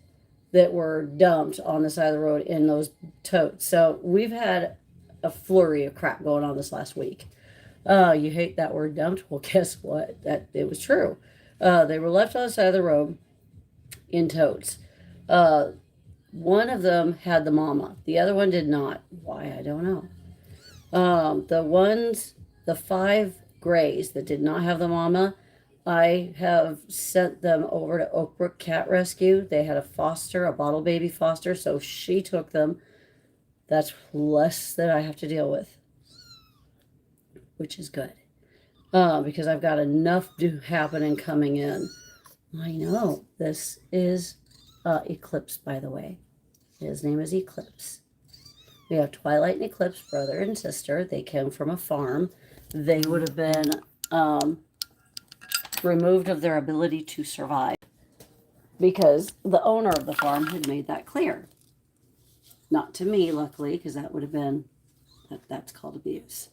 that were dumped on the side of the road in those totes. So we've had a flurry of crap going on this last week. You hate that word dumped? Well, guess what? It was true. They were left on the side of the road in totes. One of them had the mama. The other one did not. Why? I don't know. The 5 grays that did not have the mama, I have sent them over to Oakbrook Cat Rescue. They had a bottle baby foster, so she took them. That's less that I have to deal with, which is good. Because I've got enough happening coming in. I know. This is Eclipse, by the way. His name is Eclipse. We have Twilight and Eclipse, brother and sister. They came from a farm. They would have been removed of their ability to survive because the owner of the farm had made that clear. Not to me, luckily, because that would have been, that's called abuse.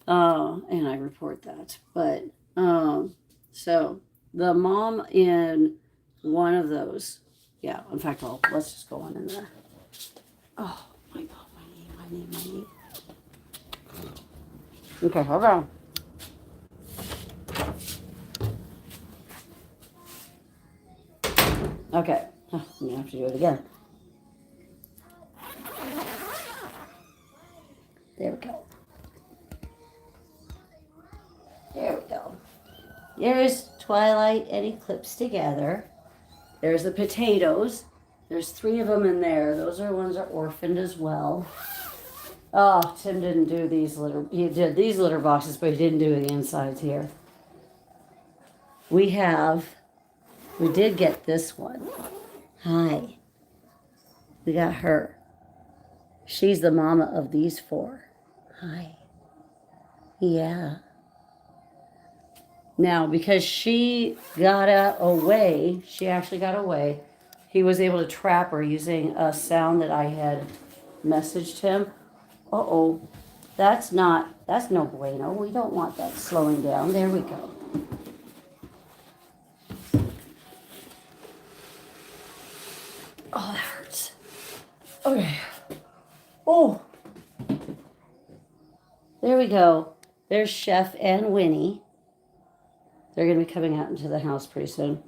And I report that. But, so the mom in one of those, yeah, in fact, let's just go on in there. Oh, my God, my knee. Okay, hold on. Okay, I'm going to have to do it again. There we go. There's Twilight and Eclipse together. There's the potatoes. There's 3 of them in there. Those are ones that are orphaned as well. Oh, Tim didn't do he did these litter boxes, but he didn't do the insides here. We did get this one. Hi. We got her. She's the mama of these 4. Hi. Yeah. Now, because she actually got away, he was able to trap her using a sound that I had messaged him. Uh-oh, that's no bueno. We don't want that slowing down. There we go. Oh, that hurts. Okay. Oh. There we go. There's Chef and Winnie. They're going to be coming out into the house pretty soon.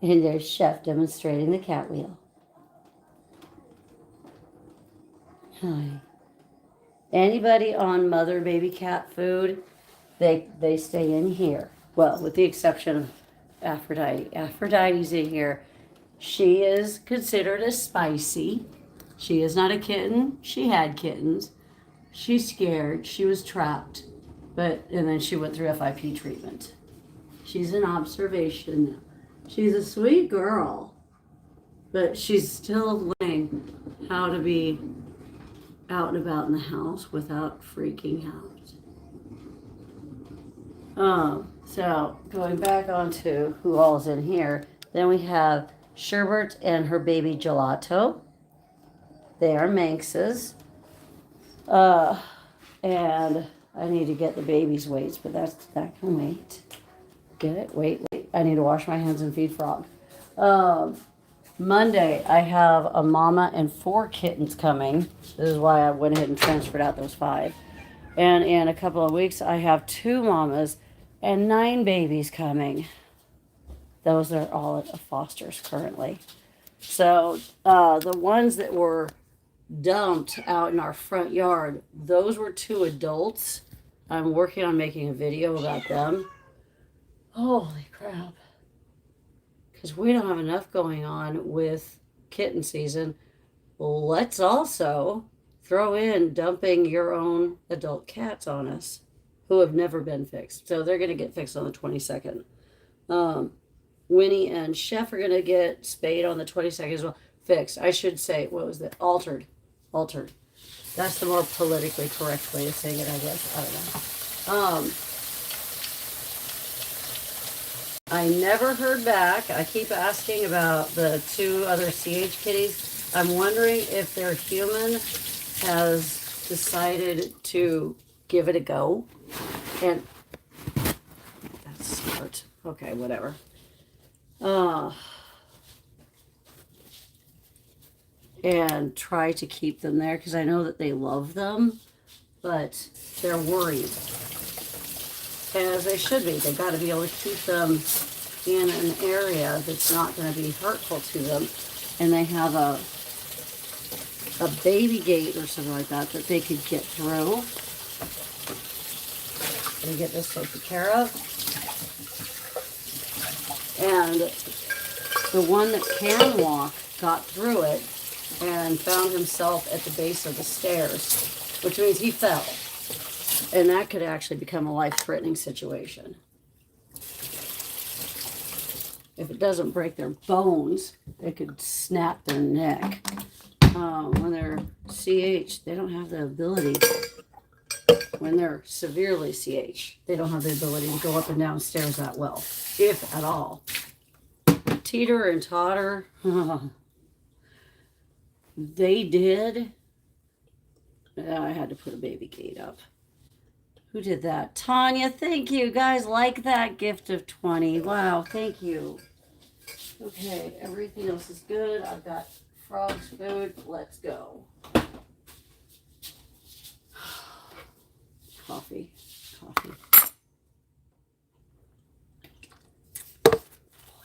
And there's Chef demonstrating the cat wheel. Hi. Anybody on mother baby cat food, they stay in here. Well, with the exception of Aphrodite. Aphrodite's in here. She is considered a spicy. She is not a kitten. She had kittens. She's scared. She was trapped. And then she went through FIP treatment. She's in observation now. She's a sweet girl. But she's still learning how to be out and about in the house without freaking out. So going back onto who all's in here, then we have Sherbert and her baby Gelato. They are Manxes. And I need to get the baby's weights, but that can wait. Get it? Wait. I need to wash my hands and feed Frog. Monday, I have a mama and 4 kittens coming. This is why I went ahead and transferred out those 5. And in a couple of weeks, I have 2 mamas and 9 babies coming. Those are all at fosters currently. So the ones that were dumped out in our front yard, those were 2 adults. I'm working on making a video about them. Holy crap. Because we don't have enough going on with kitten season. Let's also throw in dumping your own adult cats on us who have never been fixed. So they're going to get fixed on the 22nd. Winnie and Chef are going to get spayed on the 22nd as well. Fixed. I should say, what was that? Altered. That's the more politically correct way of saying it, I guess. I don't know. I never heard back. I keep asking about the 2 other CH kitties. I'm wondering if their human has decided to give it a go. And that's smart. Okay, whatever. And try to keep them there because I know that they love them, but they're worried. As they should be. They've got to be able to keep them in an area that's not going to be hurtful to them. And they have a baby gate or something like that they could get through. And get this taken care of. And the one that can walk got through it and found himself at the base of the stairs, which means he fell. And that could actually become a life-threatening situation. If it doesn't break their bones, it could snap their neck. When they're CH, they don't have the ability. When they're severely CH, they don't have the ability to go up and down stairs that well, if at all. Teeter and Totter, they did. I had to put a baby gate up. Who did that? Tanya, thank you. Guys, like that gift of 20. Wow, thank you. Okay, everything else is good. I've got Frog's food. Let's go. Coffee. Holy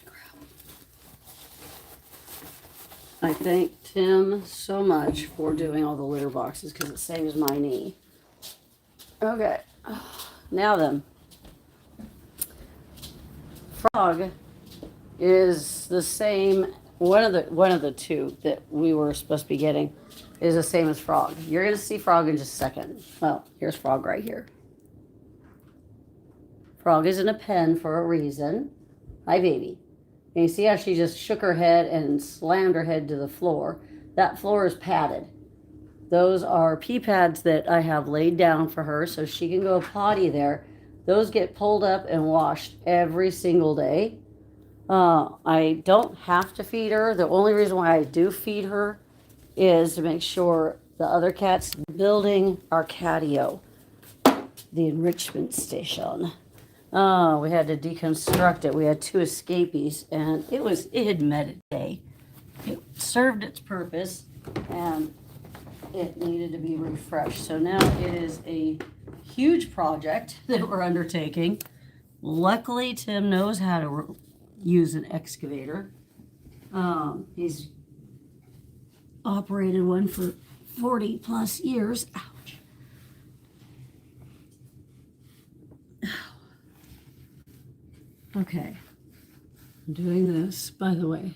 crap. I thank Tim so much for doing all the litter boxes because it saves my knee. Okay. Now then, Frog is the same. One of the 2 that we were supposed to be getting is the same as Frog. You're gonna see Frog in just a second. Well, here's Frog right here. Frog is in a pen for a reason. Hi, baby. And you see how she just shook her head and slammed her head to the floor. That floor is padded. Those are pee pads that I have laid down for her so she can go potty there. Those get pulled up and washed every single day. I don't have to feed her. The only reason why I do feed her is to make sure the other cats building our catio, the enrichment station. We had to deconstruct it. We had 2 escapees, and it had met its day. It served its purpose, and it needed to be refreshed. So now it is a huge project that we're undertaking. Luckily, Tim knows how to use an excavator. He's operated one for 40 plus years. Ouch. Okay. I'm doing this, by the way.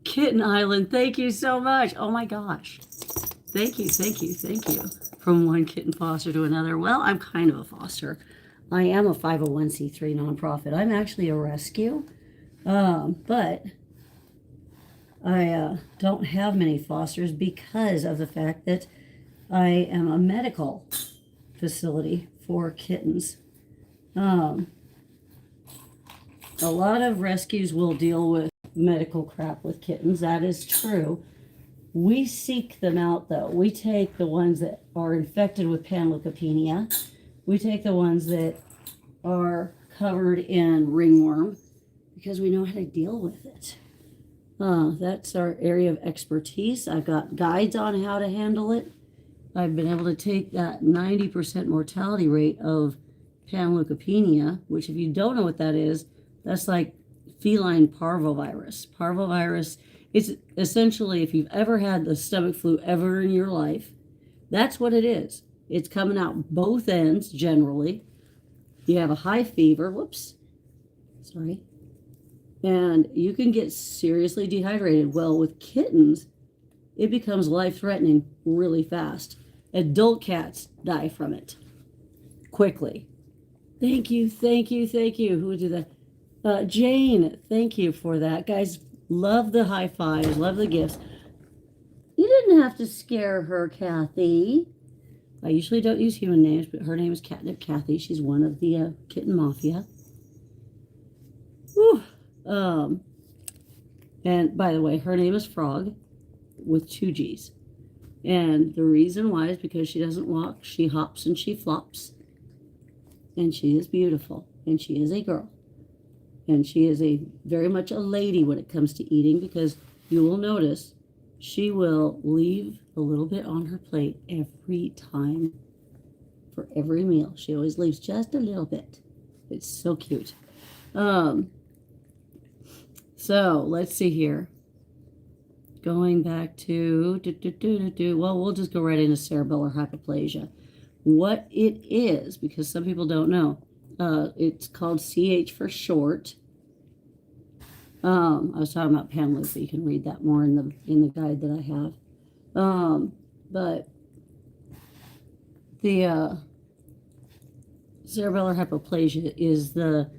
Kitten Island, thank you so much. Oh my gosh. Thank you. From one kitten foster to another. Well, I'm kind of a foster. I am a 501c3 nonprofit. I'm actually a rescue. But I don't have many fosters because of the fact that I am a medical facility for kittens. Um, a lot of rescues will deal with medical crap with kittens. That is true. We seek them out though. We take the ones that are infected with panleukopenia. We take the ones that are covered in ringworm because we know how to deal with it. That's our area of expertise. I've got guides on how to handle it. I've been able to take that 90% mortality rate of panleukopenia, which if you don't know what that is, that's like feline parvovirus. Parvovirus, it's essentially if you've ever had the stomach flu ever in your life, that's what it is. It's coming out both ends generally. You have a high fever, whoops, sorry, and you can get seriously dehydrated. Well, with kittens, it becomes life-threatening really fast. Adult cats die from it quickly. Thank you, thank you, thank you. Who did that? Jane, thank you for that. Guys, love the high fives, love the gifts. You didn't have to scare her, Kathy. I usually don't use human names, but her name is Catnip Kathy. She's one of the kitten mafia. Whew. And by the way, her name is Frog with 2 G's. And the reason why is because she doesn't walk, she hops and she flops. And she is beautiful. And she is a girl. And she is a very much a lady when it comes to eating, because you will notice she will leave a little bit on her plate every time for every meal. She always leaves just a little bit. It's so cute. So let's see here. Going back to, well, we'll just go right into cerebellar hypoplasia. What it is, because some people don't know, it's called CH for short. I was talking about Panleuk, but you can read that more in the guide that I have. But the cerebellar hypoplasia is the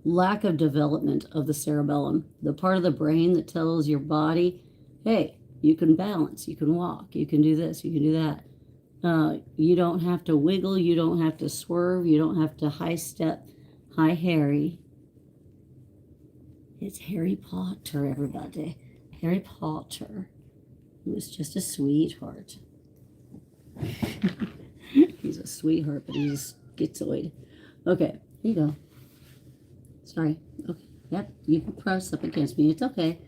lack of development of the cerebellum, the part of the brain that tells your body, hey, you can balance, you can walk, you can do this, you can do that. You don't have to wiggle, you don't have to swerve, you don't have to high step. Hi, Harry. It's Harry Potter, everybody. Harry Potter. He was just a sweetheart. He's a sweetheart, but he's schizoid. Okay, here you go. Sorry. Okay. Yep, you can press up against me. It's okay.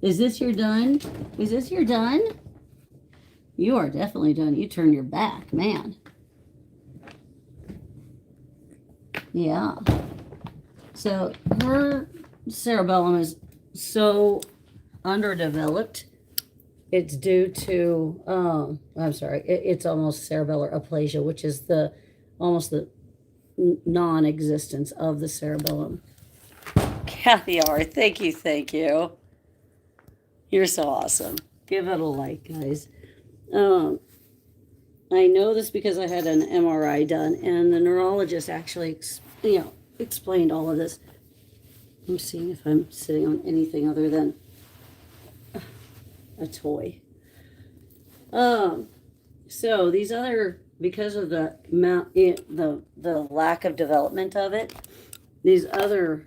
Is this your done? Is this your done? You are definitely done. You turn your back, man. Yeah. So her cerebellum is so underdeveloped. It's due to, I'm sorry, it's almost cerebellar aplasia, which is almost the non-existence of the cerebellum. Kathy R, thank you, thank you. You're so awesome. Give it a like, guys. I know this because I had an MRI done, and the neurologist actually, explained all of this. I'm seeing if I'm sitting on anything other than a toy. So these other, because of the lack of development of it, these other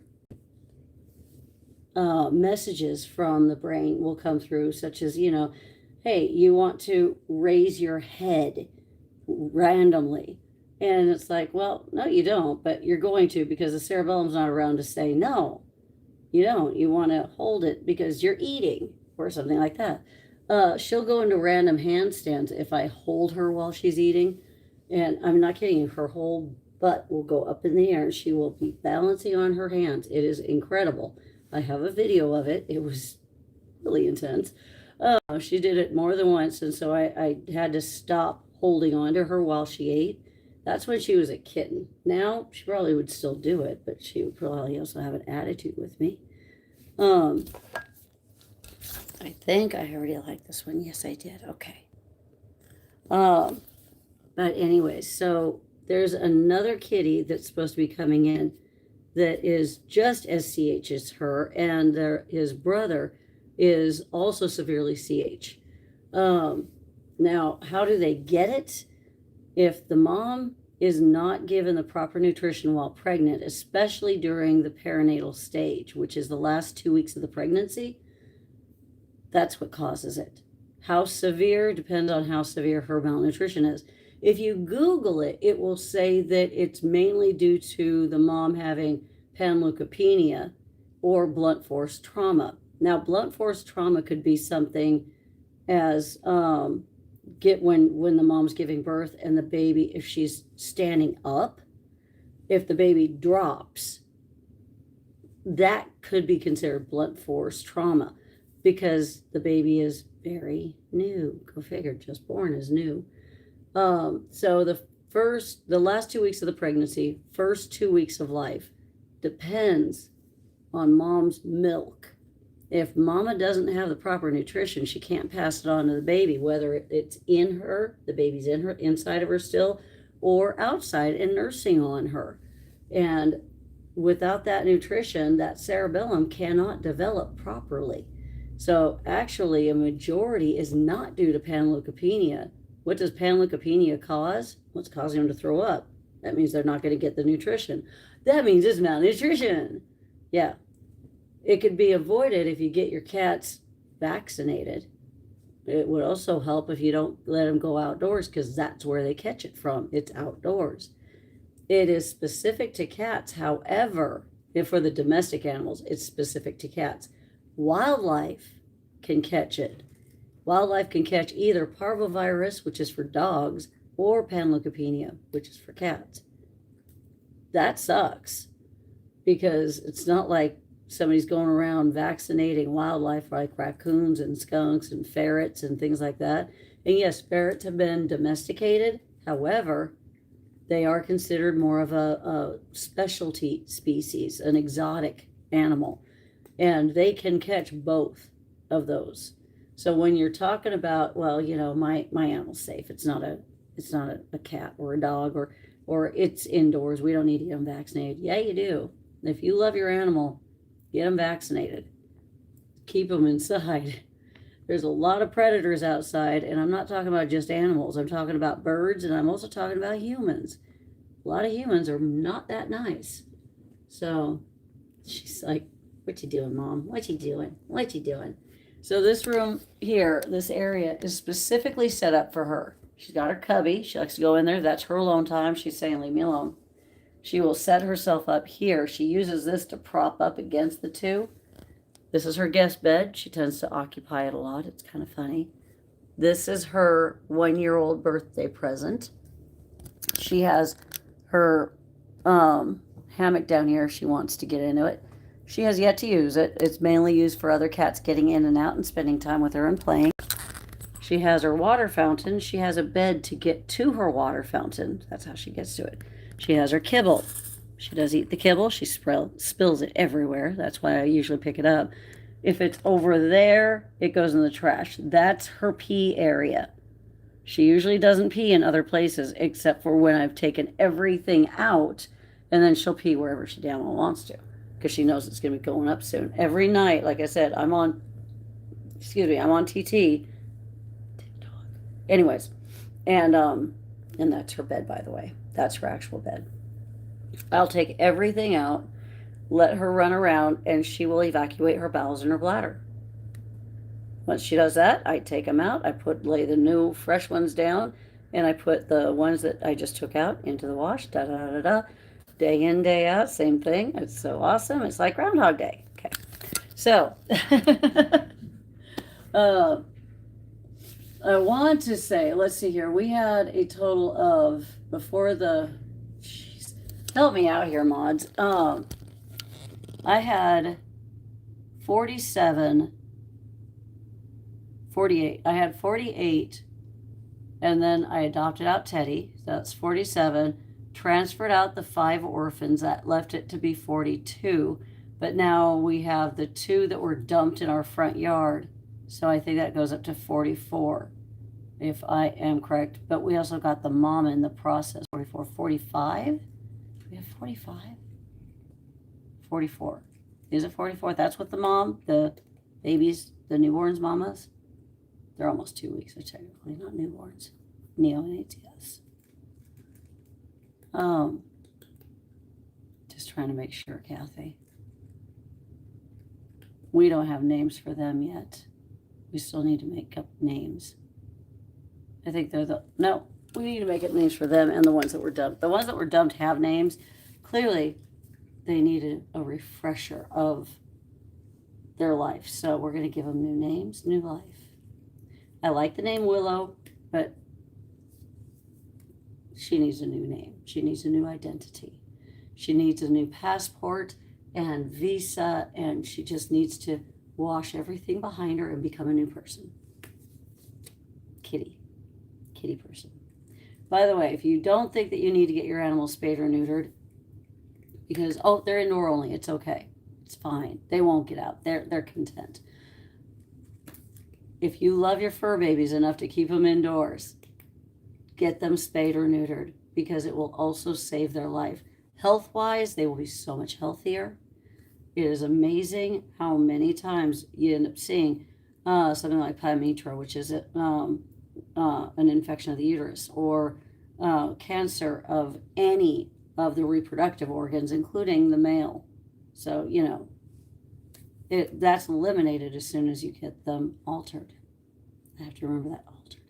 messages from the brain will come through, such as, hey, you want to raise your head randomly. And it's like, well, no, you don't, but you're going to, because the cerebellum's not around to say, no, you don't. You want to hold it because you're eating or something like that. She'll go into random handstands if I hold her while she's eating. And I'm not kidding you, her whole butt will go up in the air and she will be balancing on her hands. It is incredible. I have a video of it. It was really intense. She did it more than once, and so I had to stop holding on to her while she ate. That's when she was a kitten. Now, she probably would still do it, but she would probably also have an attitude with me. I think I already liked this one. Yes, I did. Okay. But anyways, so there's another kitty that's supposed to be coming in that is just as CH as her, and his brother is also severely CH. Now, how do they get it? If the mom is not given the proper nutrition while pregnant, especially during the perinatal stage, which is the last 2 weeks of the pregnancy, that's what causes it. How severe depends on how severe her malnutrition is. If you Google it, it will say that it's mainly due to the mom having panleukopenia or blunt force trauma. Now, blunt force trauma could be something as when the mom's giving birth and the baby, if she's standing up, if the baby drops, that could be considered blunt force trauma because the baby is very new. Go figure, just born is new. So the last 2 weeks of the pregnancy, first 2 weeks of life, depends on mom's milk. If mama doesn't have the proper nutrition, she can't pass it on to the baby, whether it's in her, the baby's in her, inside of her still, or outside and nursing on her. And without that nutrition, that cerebellum cannot develop properly. So actually, a majority is not due to panleukopenia. What does panleukopenia cause? What's causing them to throw up? That means they're not going to get the nutrition. That means it's malnutrition. Yeah. It could be avoided if you get your cats vaccinated. It would also help if you don't let them go outdoors because that's where they catch it from. It's outdoors. It is specific to cats. However, if for the domestic animals, it's specific to cats. Wildlife can catch it. Wildlife can catch either parvovirus, which is for dogs, or panleukopenia, which is for cats. That sucks because it's not like somebody's going around vaccinating wildlife like raccoons and skunks and ferrets and things like that. And yes, ferrets have been domesticated. However, they are considered more of a specialty species, an exotic animal. And they can catch both of those. So when you're talking about, well, my animal's safe. It's not a cat or a dog or it's indoors. We don't need to get them vaccinated. Yeah, you do. If you love your animal, get them vaccinated. Keep them inside. There's a lot of predators outside, and I'm not talking about just animals. I'm talking about birds, and I'm also talking about humans. A lot of humans are not that nice. So she's like, what you doing, Mom? What you doing? What you doing? So this room here, this area, is specifically set up for her. She's got her cubby. She likes to go in there. That's her alone time. She's saying, leave me alone. She will set herself up here. She uses this to prop up against the two. This is her guest bed. She tends to occupy it a lot. It's kind of funny. This is her 1-year-old birthday present. She has her hammock down here. She wants to get into it. She has yet to use it. It's mainly used for other cats getting in and out and spending time with her and playing. She has her water fountain. She has a bed to get to her water fountain. That's how she gets to it. She has her kibble. She does eat the kibble. She spills it everywhere. That's why I usually pick it up. If it's over there, it goes in the trash. That's her pee area. She usually doesn't pee in other places except for when I've taken everything out, and then she'll pee wherever she damn well wants to because she knows it's going to be going up soon. Every night, like I said, I'm on TT. Anyways, and that's her bed, by the way. That's her actual bed. I'll take everything out, let her run around, and she will evacuate her bowels and her bladder. Once she does that, I take them out. I lay the new fresh ones down, and I put the ones that I just took out into the wash. Da da da da. Day in, day out, same thing. It's so awesome. It's like Groundhog Day. Okay, so I want to say, let's see here. We had a total of help me out here, mods. I had 48. I had 48, and then I adopted out Teddy. So that's 47. Transferred out the 5 orphans. That left it to be 42. But now we have the 2 that were dumped in our front yard. So I think that goes up to 44, if I am correct. But we also got the mom in the process. 45? We have 45? 44? Is it 44? That's what the babies, the newborns' mamas, they're almost 2 weeks, technically, not newborns. Neonates, yes. Just trying to make sure, Kathy. We don't have names for them yet. We still need to make up names. I think no, we need to make up names for them and the ones that were dumped. The ones that were dumped have names. Clearly, they needed a refresher of their life. So we're going to give them new names, new life. I like the name Willow, but she needs a new name. She needs a new identity. She needs a new passport and visa, and she just needs to wash everything behind her and become a new person. Kitty person. By the way, if you don't think that you need to get your animals spayed or neutered, because, they're indoor only, it's okay. It's fine. They won't get out. They're content. If you love your fur babies enough to keep them indoors, get them spayed or neutered, because it will also save their life. Health-wise, they will be so much healthier. It is amazing how many times you end up seeing something like pyometra, which is an infection of the uterus, or cancer of any of the reproductive organs, including the male. So, that's eliminated as soon as you get them altered. I have to remember that, altered.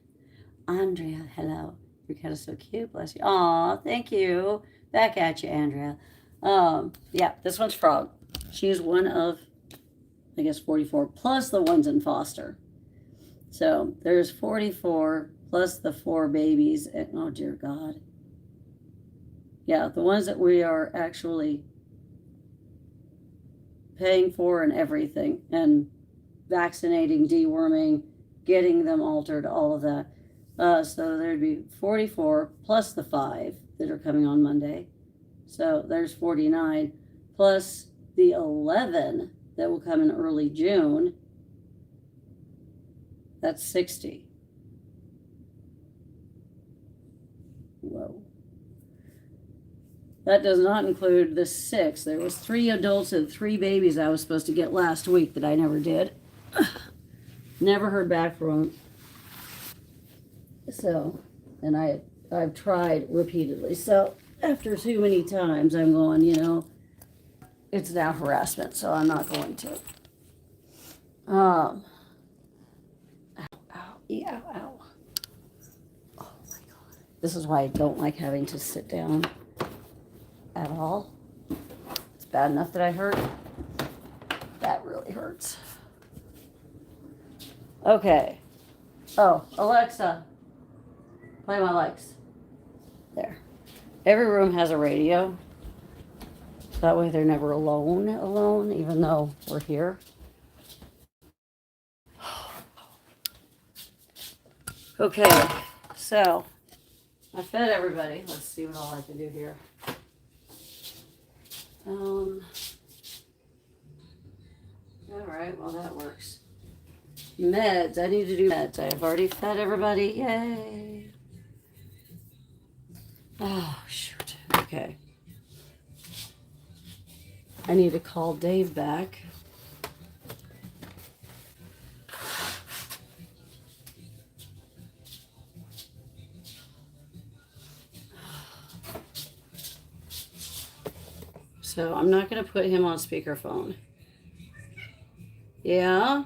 Andrea, hello. Your cat is so cute. Bless you. Aw, thank you. Back at you, Andrea. Yeah, this one's Frog. She's one of, 44, plus the ones in foster. So there's 44 plus the 4 babies. And, oh, dear God. Yeah, the ones that we are actually paying for and everything, and vaccinating, deworming, getting them altered, all of that. So there'd be 44 plus the 5 that are coming on Monday. So there's 49 plus the 11 that will come in early June. That's 60. Whoa. That does not include the 6. There was 3 adults and 3 babies I was supposed to get last week that I never did. Never heard back from them. So, and I've tried repeatedly. So after too many times, I'm going, it's now harassment, so I'm not going to. Ow, ow. Oh my God. This is why I don't like having to sit down at all. It's bad enough that I hurt. That really hurts. Okay. Oh, Alexa, play my likes. There. Every room has a radio. So that way they're never alone, even though we're here. Okay, so I fed everybody. Let's see what all I can do here. All right, well, that works. Meds. I need to do meds. I've already fed everybody. Yay. Oh, shoot. Okay. I need to call Dave back. So I'm not going to put him on speakerphone. Yeah?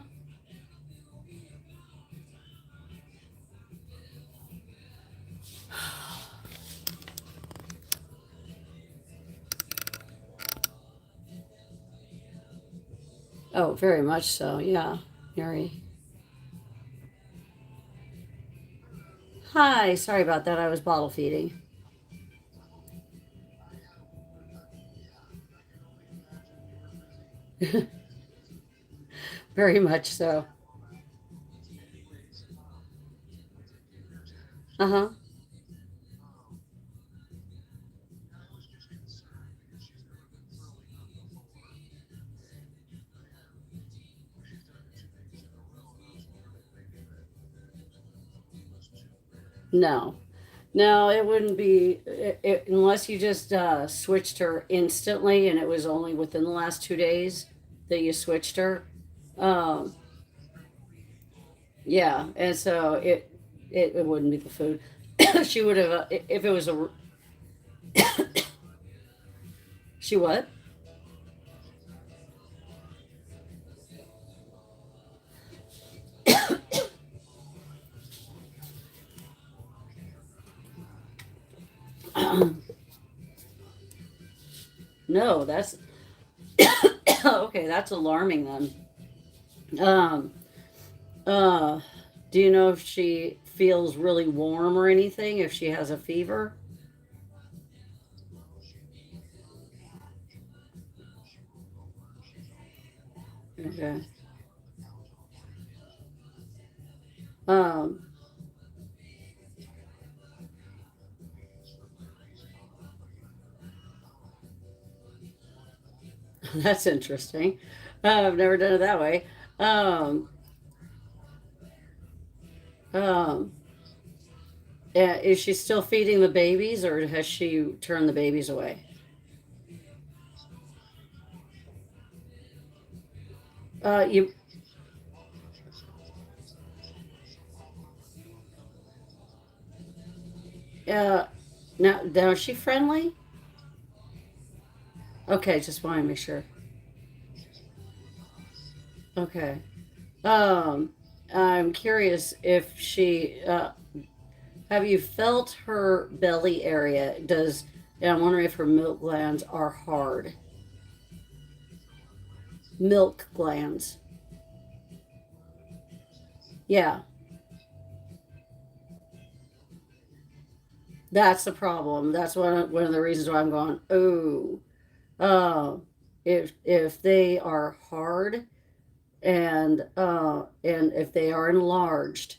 Oh, very much so. Yeah. Mary. Hi. Sorry about that. I was bottle feeding. Very much so. Uh-huh. No. No, it wouldn't be unless you just switched her instantly, and it was only within the last 2 days that you switched her. Um, yeah, and so it wouldn't be the food. She would have if it was a she what? No, that's okay. That's alarming then. Um, uh, do you know if she feels really warm or anything? If she has a fever? Okay. Um, that's interesting. I've never done it that way. Um, um, is she still feeding the babies, or has she turned the babies away? You uh, now is she friendly? Okay, just want to make sure. Okay. Um, I'm curious if she have you felt her belly area? And I'm wondering if her milk glands are hard. Milk glands. Yeah, that's the problem. That's one of the reasons why I'm going. Oh, uh, if they are hard and if they are enlarged,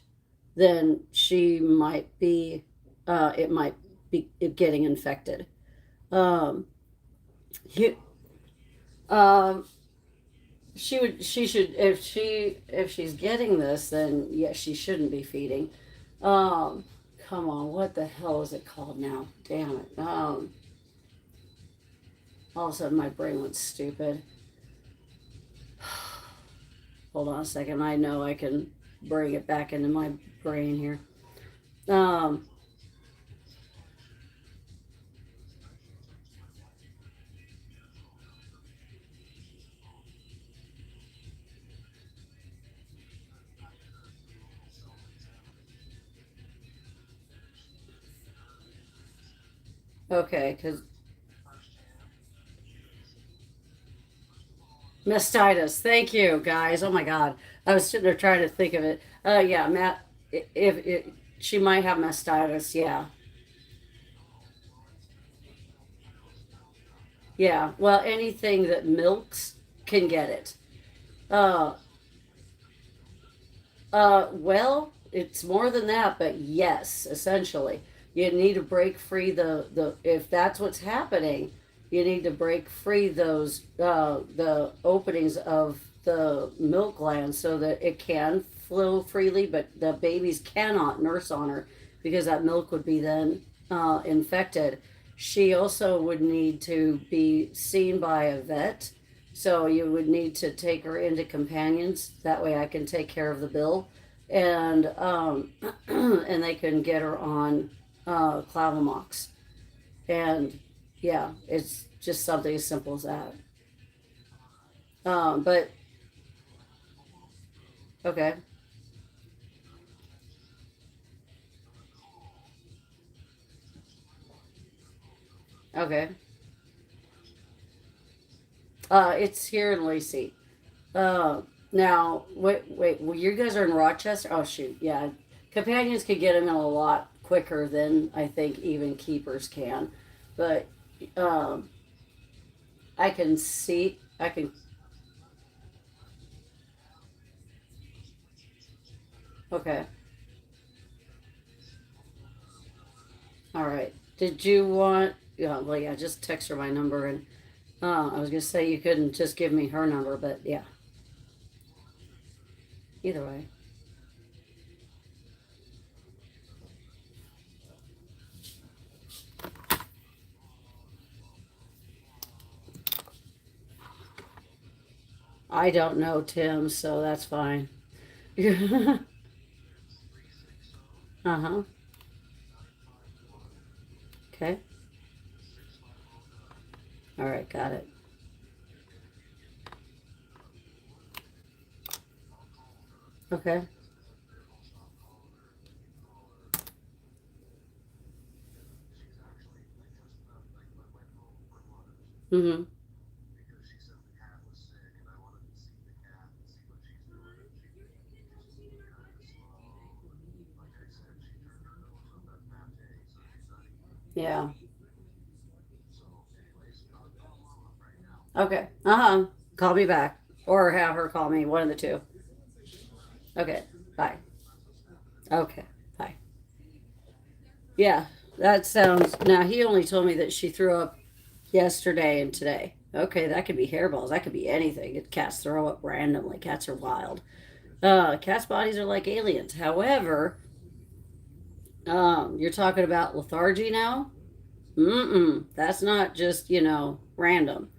then she might be it might be getting infected. Um, you, um, she should if she's getting this, then yes, she shouldn't be feeding. Um, come on, what the hell is it called now? Damn it. All of a sudden my brain went stupid. Hold on a second. I know I can bring it back into my brain here. Um, okay, because mastitis. Thank you, guys. Oh my God, I was sitting there trying to think of it. Yeah, Matt. If it, she might have mastitis, yeah, yeah. Well, anything that milks can get it. Uh, well, it's more than that, but yes, essentially, you need to break free the if that's what's happening, you need to break free those the openings of the milk glands so that it can flow freely, but the babies cannot nurse on her because that milk would be then infected. She also would need to be seen by a vet, so you would need to take her into companions. That way, I can take care of the bill, and and they can get her on Clavamox. And yeah, it's just something as simple as that. But okay, okay. It's here in Lacey. Uh, now, wait. Well, you guys are in Rochester. Oh shoot, yeah. Companions can get them in a lot quicker than I think even keepers can, but um, I can see. I can. Okay. All right. Did you want? Yeah. Well, yeah. Just text her my number, and I was gonna say you couldn't just give me her number, but yeah. Either way. I don't know Tim, so that's fine. Uh-huh. Okay. All right, got it. Okay. Mm-hmm. Yeah. Okay. Uh-huh. Call me back. Or have her call me. One of the two. Okay. Bye. Okay. Bye. Yeah. That sounds now he only told me that she threw up yesterday and today. Okay, that could be hairballs. That could be anything. Cats throw up randomly. Cats are wild. Cats' bodies are like aliens. However, you're talking about lethargy now? Mm-mm. That's not just, random.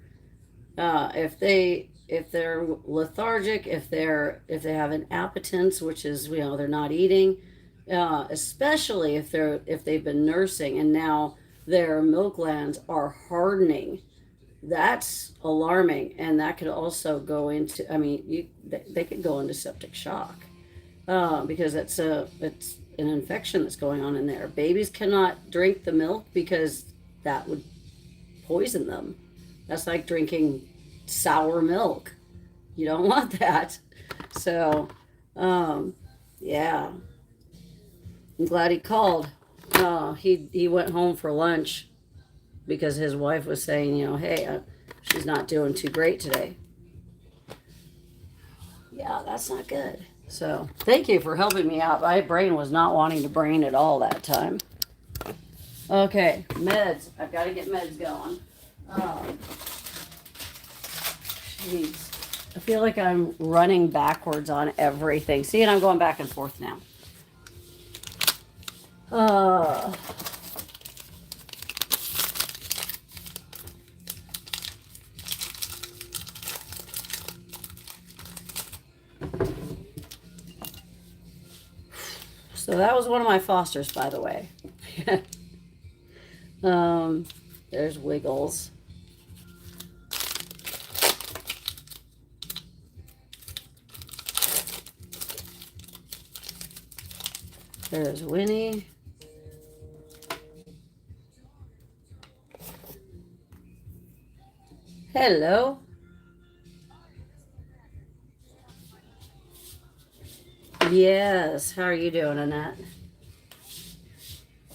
If they're lethargic, if they have an appetence, which is they're not eating, especially if they've been nursing and now their milk glands are hardening, that's alarming, and that could also go into. I mean, they could go into septic shock because it's an infection that's going on in there. Babies cannot drink the milk because that would poison them. That's like drinking sour milk. You don't want that. So, um, yeah, I'm glad he called. He went home for lunch because his wife was saying, hey, she's not doing too great today. Yeah, that's not good. So, thank you for helping me out. My brain was not wanting to brain at all that time. Okay, meds. I've got to get meds going. Um, Jeez. I feel like I'm running backwards on everything. See, and I'm going back and forth now. Uh, so that was one of my fosters, by the way. um, there's Wiggles. There's Winnie. Hello. Yes. How are you doing, Annette?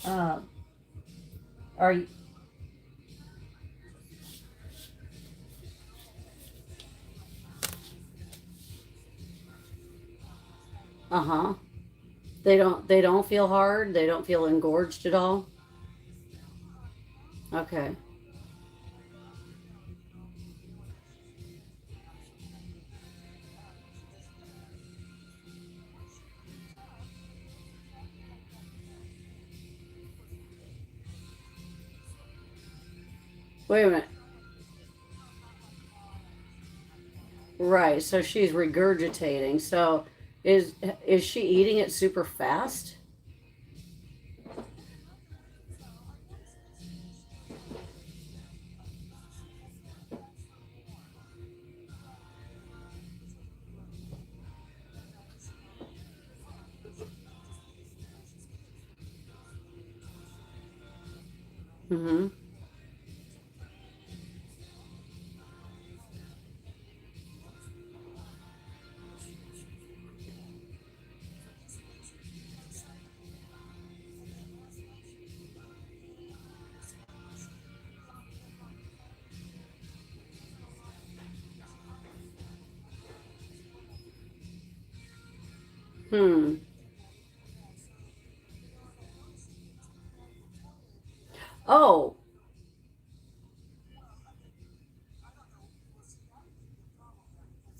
Uh, are you? Uh huh. They don't feel hard. They don't feel engorged at all. Okay. Wait a minute. Right. So she's regurgitating. So is she eating it super fast? Mm-hmm. Hmm. Oh,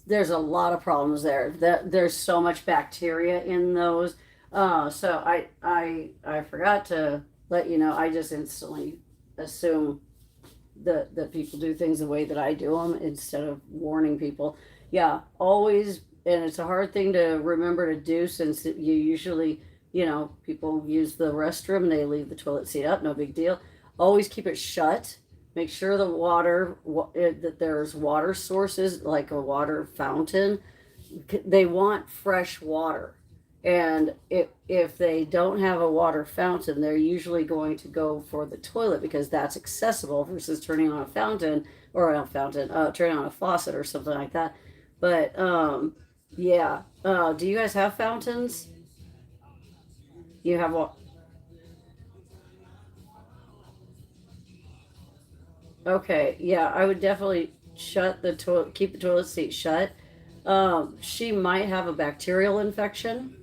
there's a lot of problems there. There's so much bacteria in those. So I forgot to let you know. I just instantly assume that people do things the way that I do them instead of warning people. Yeah, always, and it's a hard thing to remember to do since you usually, people use the restroom, they leave the toilet seat up, no big deal. Always keep it shut. Make sure that there's water sources like a water fountain. They want fresh water. And if they don't have a water fountain, they're usually going to go for the toilet because that's accessible versus turning on a fountain or a fountain, turning on a faucet or something like that. But yeah. Do you guys have fountains? You have what? Okay, yeah. I would definitely shut the toilet, keep the toilet seat shut. She might have a bacterial infection,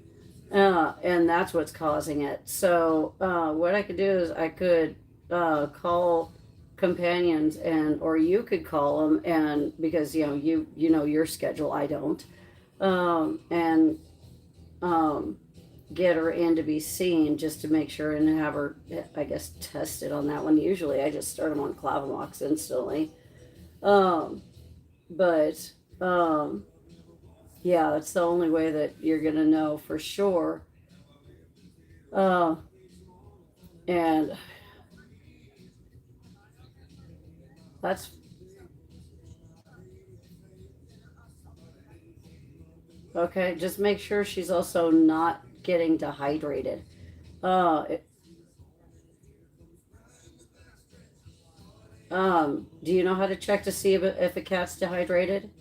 and that's what's causing it. So what I could do is I could call companions, and or you could call them, and because you know your schedule, I don't, and um, get her in to be seen just to make sure and have her, I guess, tested on that one. Usually, I just start them on Clavamox instantly. Um, but yeah, that's the only way that you're gonna know for sure. Uh, and that's okay. Just make sure she's also not getting dehydrated. It, do you know how to check to see if a cat's dehydrated?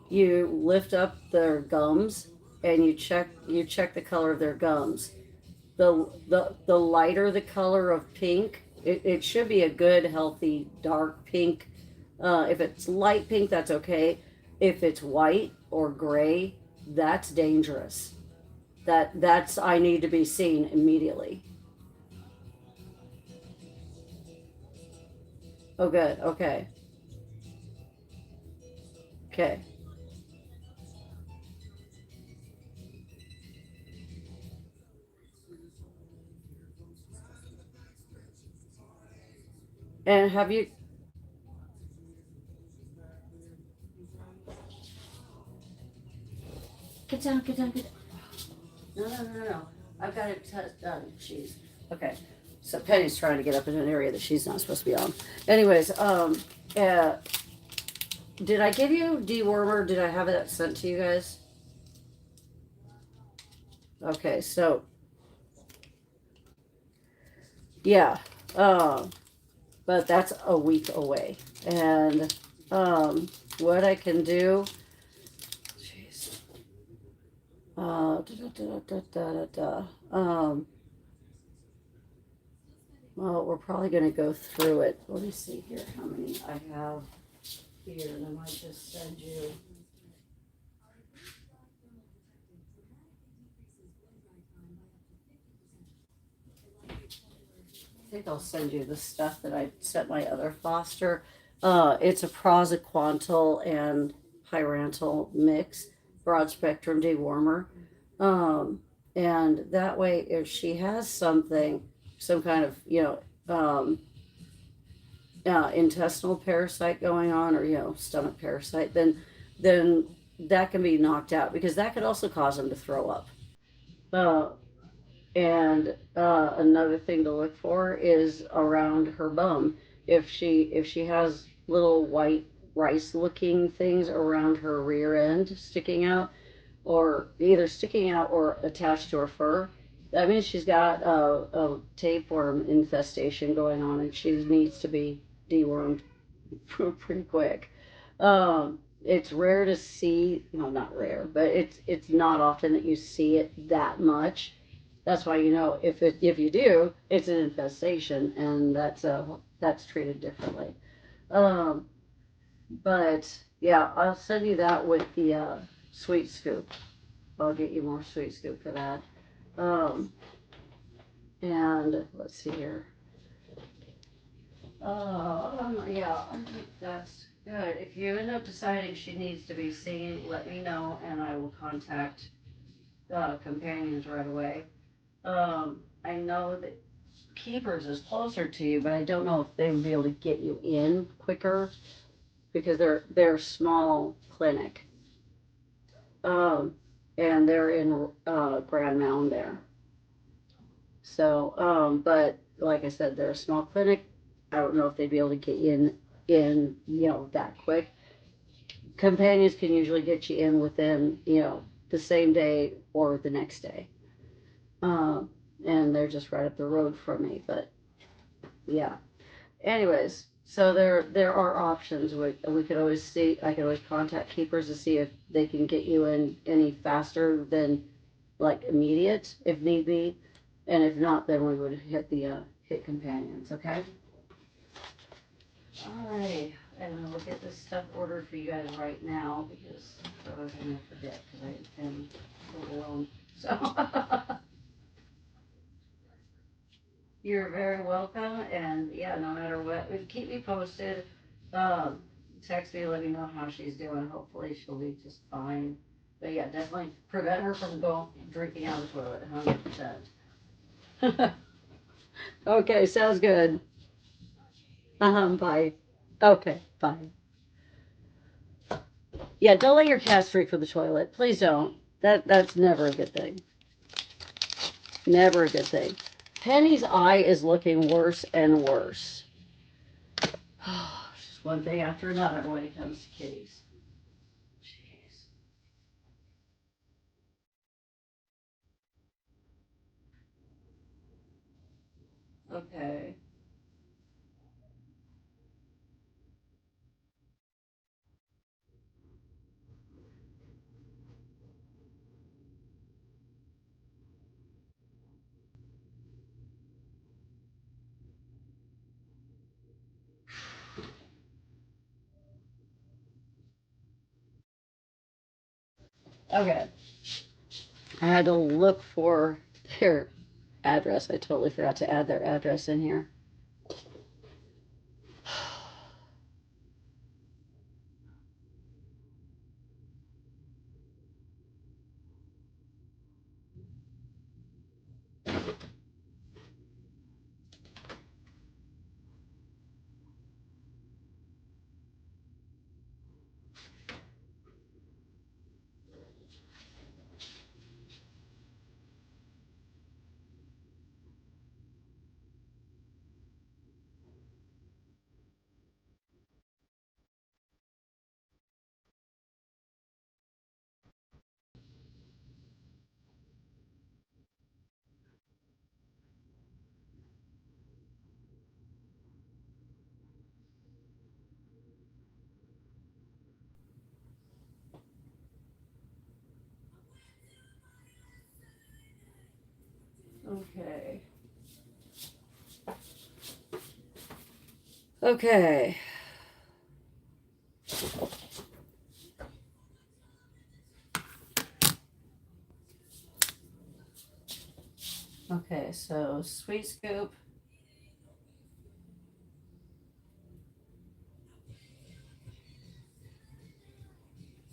You lift up their gums and you check the color of their gums. The lighter the color of pink, it should be a good healthy dark pink. If it's light pink, that's okay. If it's white or gray, that's dangerous. That's I need to be seen immediately. Oh, good. Okay. Okay. And have you get down, get down, get down. No, no, no, no, no. I've got it done. Jeez. Okay. So Penny's trying to get up in an area that she's not supposed to be on. Anyways, uh, did I give you dewormer? Did I have that sent to you guys? Okay, so yeah, um, but that's a week away, and what I can do, jeez, da, da, da, da, da, da, well, we're probably gonna go through it. Let me see here how many I have here, and I might just send you. I think I'll send you the stuff that I sent my other foster. It's a praziquantel and pyrantel mix, broad spectrum dewormer. Um, and that way, if she has something, some kind of, intestinal parasite going on or, stomach parasite, then that can be knocked out because that could also cause them to throw up. Uh, and another thing to look for is around her bum. If she has little white rice looking things around her rear end sticking out, or either sticking out or attached to her fur, that means she's got a tapeworm infestation going on, and she needs to be dewormed pretty quick. It's rare to see, well, not rare, but it's not often that you see it that much. That's why if you do, it's an infestation, and that's treated differently. Um, but yeah, I'll send you that with the sweet scoop. I'll get you more sweet scoop for that. Um, and let's see here. Yeah, I think that's good. If you end up deciding she needs to be seen, let me know, and I will contact companions right away. I know that Keepers is closer to you, but I don't know if they would be able to get you in quicker because they're small clinic. Um, and they're in Grand Mound there. So, but like I said, they're a small clinic. I don't know if they'd be able to get you in that quick. Companions can usually get you in within the same day or the next day. Um, and they're just right up the road from me. But yeah. Anyways, so there are options. We could always see. I could always contact keepers to see if they can get you in any faster than like immediate, if need be, and if not, then we would hit companions. Okay. Alrighty, and we'll get this stuff ordered for you guys right now because I was gonna forget because I am overwhelmed. So you're very welcome, and yeah, no matter what, keep me posted. Um, Text me, let me know how she's doing. Hopefully, she'll be just fine. But yeah, definitely prevent her from going drinking out of the toilet, 100%. Okay, sounds good. Bye. Okay, bye. Yeah, don't let your cats freak for the toilet. Please don't. That's never a good thing. Never a good thing. Penny's eye is looking worse and worse. Just one thing after another when it comes to kitties. Jeez. Okay. Okay. I had to look for their address. I totally forgot to add their address in here. Okay. Okay. Okay, so Sweet Scoop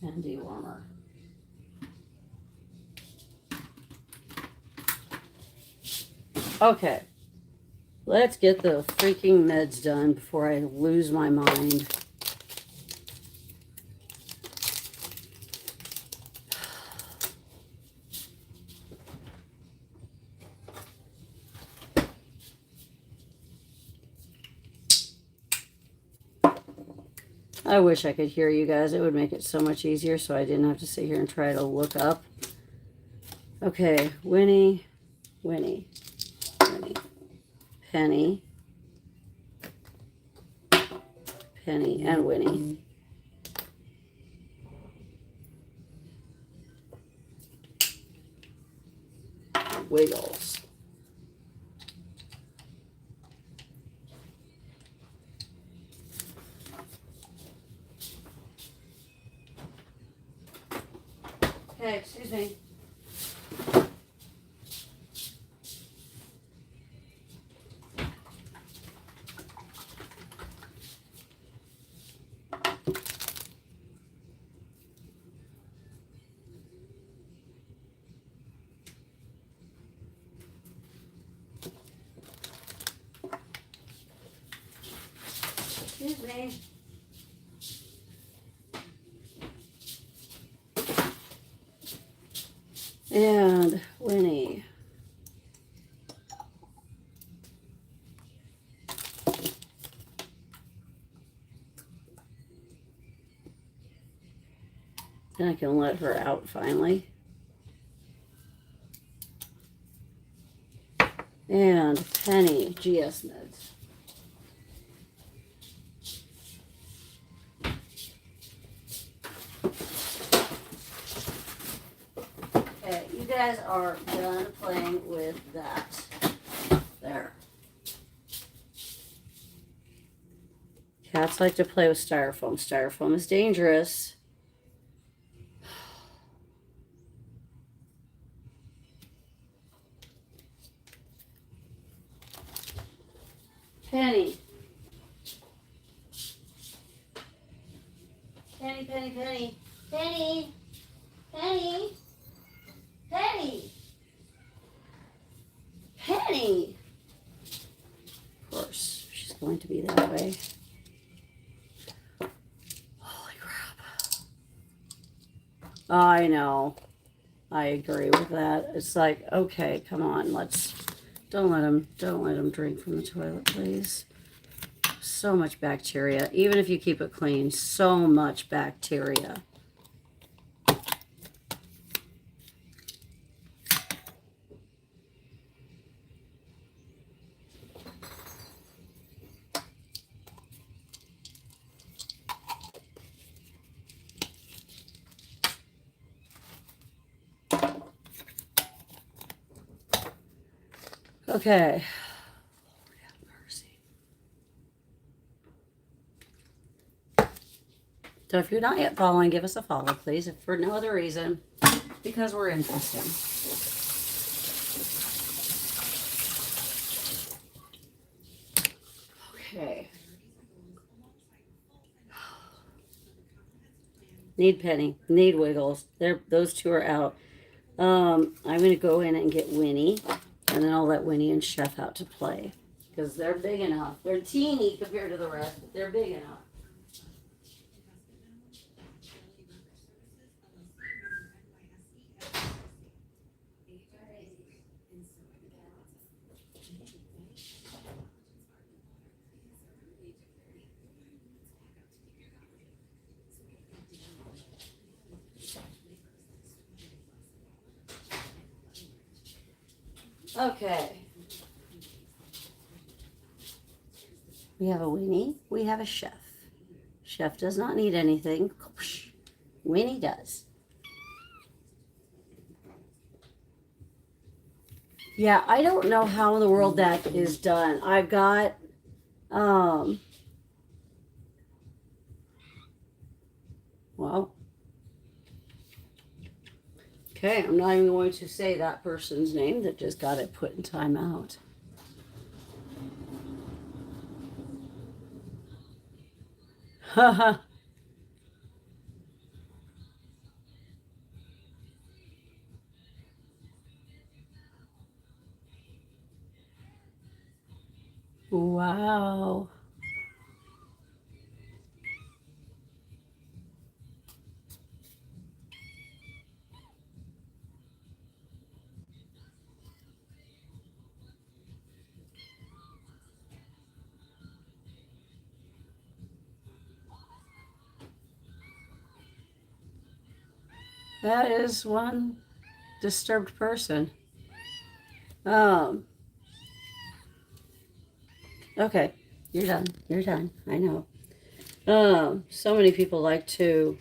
and dewormer. Okay. Let's get the freaking meds done before I lose my mind. I wish I could hear you guys. It would make it so much easier so I didn't have to sit here and try to look up. Okay, Winnie, Winnie, Winnie, Penny, Penny, and Winnie. Wiggles. Hey, excuse me. Excuse me. And Winnie. Then I can let her out finally. And Penny, GS meds. Okay, you guys are done playing with that. There. Cats like to play with styrofoam. Styrofoam is dangerous. Penny. Penny, Penny, Penny. Penny. Penny. Penny. Penny. Of course, she's going to be that way. Holy crap. I know. I agree with that. It's like, okay, come on, don't let him drink from the toilet, please. So much bacteria. Even if you keep it clean, so much bacteria. Okay. Lord have mercy. So if you're not yet following, give us a follow, please. If for no other reason, because we're interesting. Okay. Need Penny. Need Wiggles. Those two are out. I'm going to go in and get Winnie. And then I'll let Winnie and Chef out to play. Because they're big enough. They're teeny compared to the rest, but they're big enough. Okay. We have a Winnie. We have a Chef. Chef does not need anything. Winnie does. Yeah, I don't know how in the world that is done. I've got, well, okay, I'm not even going to say that person's name that just got it put in timeout. Haha. Wow. That is one disturbed person. Okay, you're done. You're done. I know. So many people like to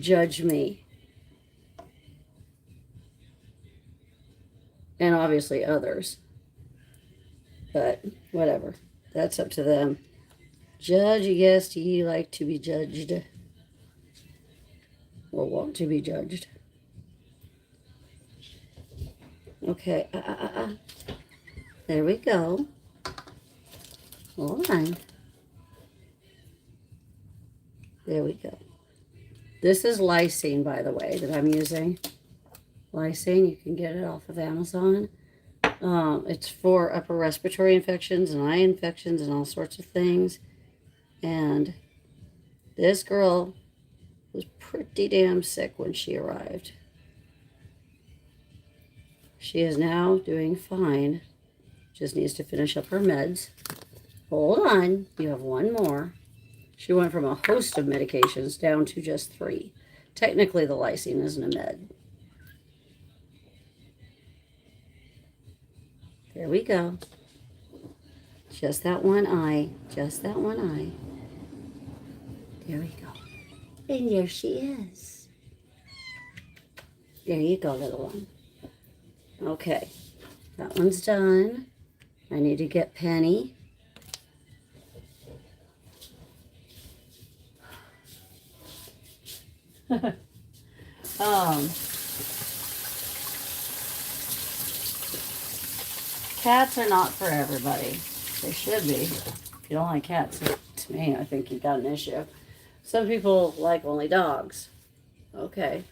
judge me. And obviously others. But whatever. That's up to them. Judge, yes, ye like to be judged. Or want to be judged. Okay. There we go. Hold on. There we go. This is lysine, by the way, that I'm using. Lysine, you can get it off of Amazon. It's for upper respiratory infections and eye infections and all sorts of things. And this girl was pretty damn sick when she arrived. She is now doing fine. Just needs to finish up her meds. Hold on. You have one more. She went from a host of medications down to just 3. Technically, the lysine isn't a med. There we go. Just that one eye. Just that one eye. There we go. And there she is. There you go, little one. Okay. That one's done. I need to get Penny. Cats are not for everybody. They should be. If you don't like cats, to me, I think you've got an issue. Some people like only dogs. Okay.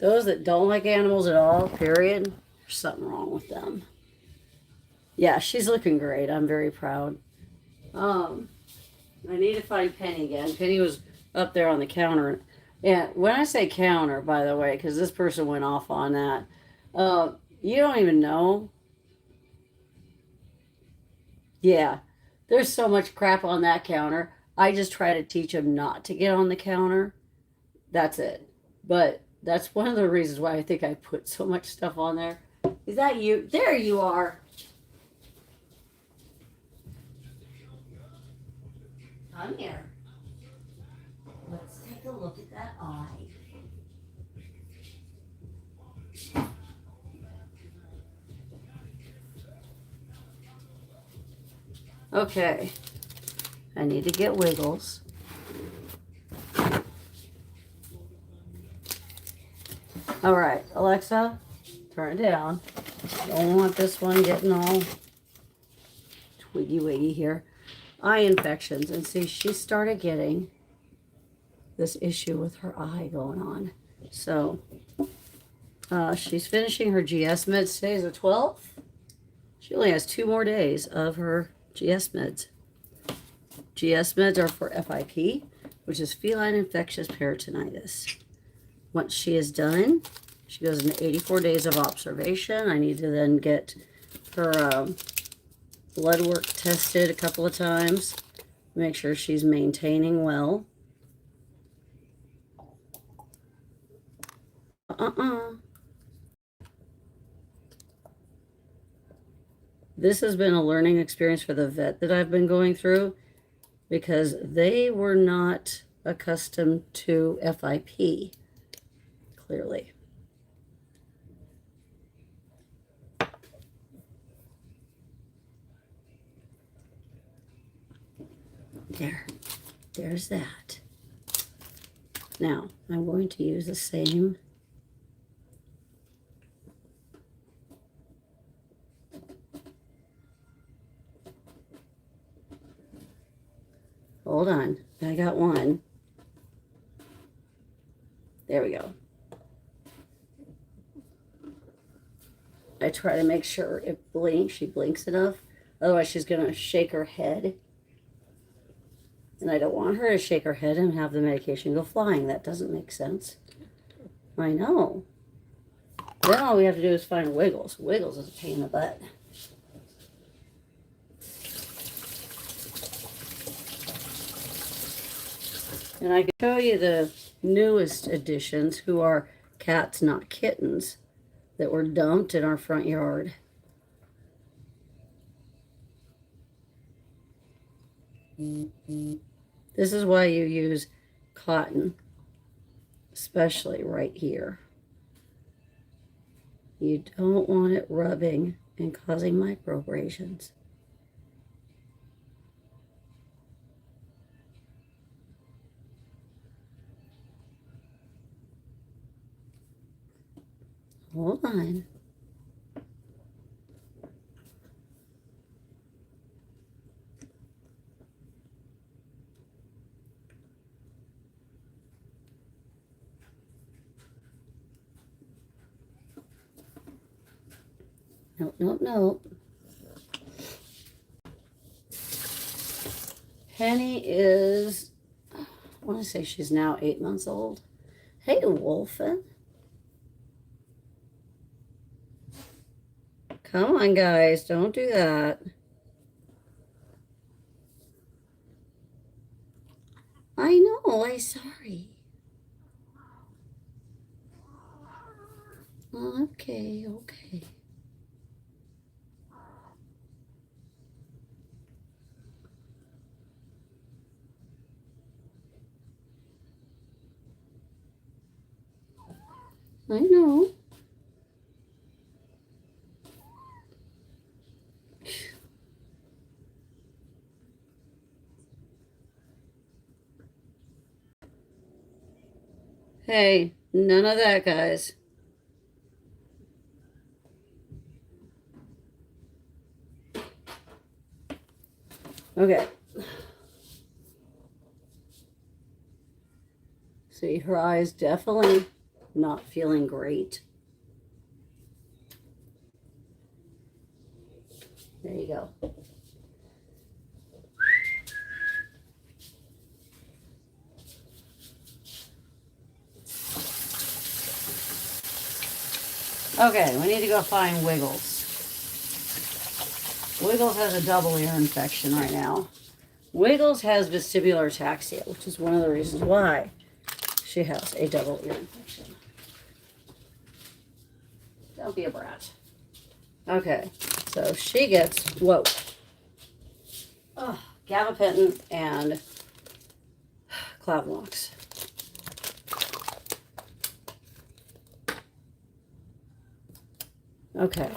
Those that don't like animals at all, period, there's something wrong with them. Yeah, she's looking great. I'm very proud. I need to find Penny again. Penny was up there on the counter. And when I say counter, by the way, because this person went off on that, you don't even know. Yeah, there's so much crap on that counter. I just try to teach them not to get on the counter. That's it. But that's one of the reasons why I think I put so much stuff on there. Is that you? There you are. Come here. Let's take a look at that eye. Okay. I need to get Wiggles. All right, Alexa, turn it down. Don't want this one getting all twiggy wiggy here. Eye infections. And see, she started getting this issue with her eye going on. So she's finishing her GS meds. Today's the 12th. She only has 2 more days of her GS meds. GS meds are for FIP, which is feline infectious peritonitis. Once she is done, she goes into 84 days of observation. I need to then get her blood work tested a couple of times, make sure she's maintaining well. This has been a learning experience for the vet that I've been going through because they were not accustomed to FIP, clearly. There's that. Now, I'm going to use the same hold on, I got one. There we go. I try to make sure it blinks, she blinks enough. Otherwise, she's going to shake her head. And I don't want her to shake her head and have the medication go flying. That doesn't make sense. I know. Then all we have to do is find Wiggles. Wiggles is a pain in the butt. And I can show you the newest additions, who are cats, not kittens, that were dumped in our front yard. This is why you use cotton, especially right here. You don't want it rubbing and causing microabrasions. Hold on. Nope. Penny is, I want to say she's now 8 months old. Hey, Wolfen. Come on, guys. Don't do that. I know. I'm sorry. Okay, okay. I know. Hey, none of that, guys. Okay. See, her eyes definitely not feeling great. There you go. Okay, we need to go find Wiggles. Wiggles has a double ear infection right now. Wiggles has vestibular ataxia, which is one of the reasons why she has a double ear infection. Don't be a brat. Okay, so she gets, whoa, gabapentin and Clavlox. Okay.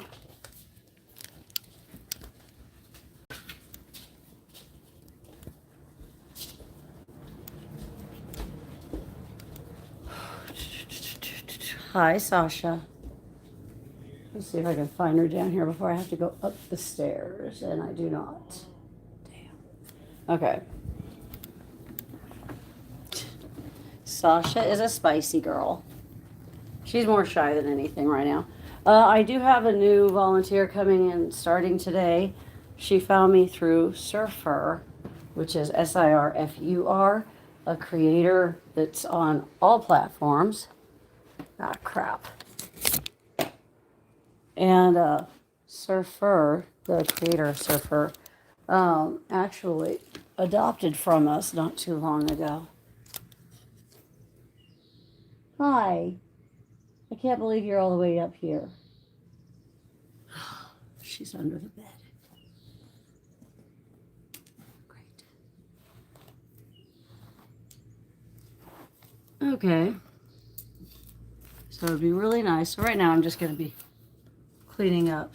Hi, Sasha. Let's see if I can find her down here before I have to go up the stairs, and I do not. Damn. Okay. Sasha is a spicy girl. She's more shy than anything right now. I do have a new volunteer coming in starting today. She found me through Surfer, which is Sirfur, a creator that's on all platforms. Ah, crap. And Surfer, the creator of Surfer, actually adopted from us not too long ago. Hi. I can't believe you're all the way up here. She's under the bed. Great. Okay. So it'd be really nice. So right now I'm just going to be cleaning up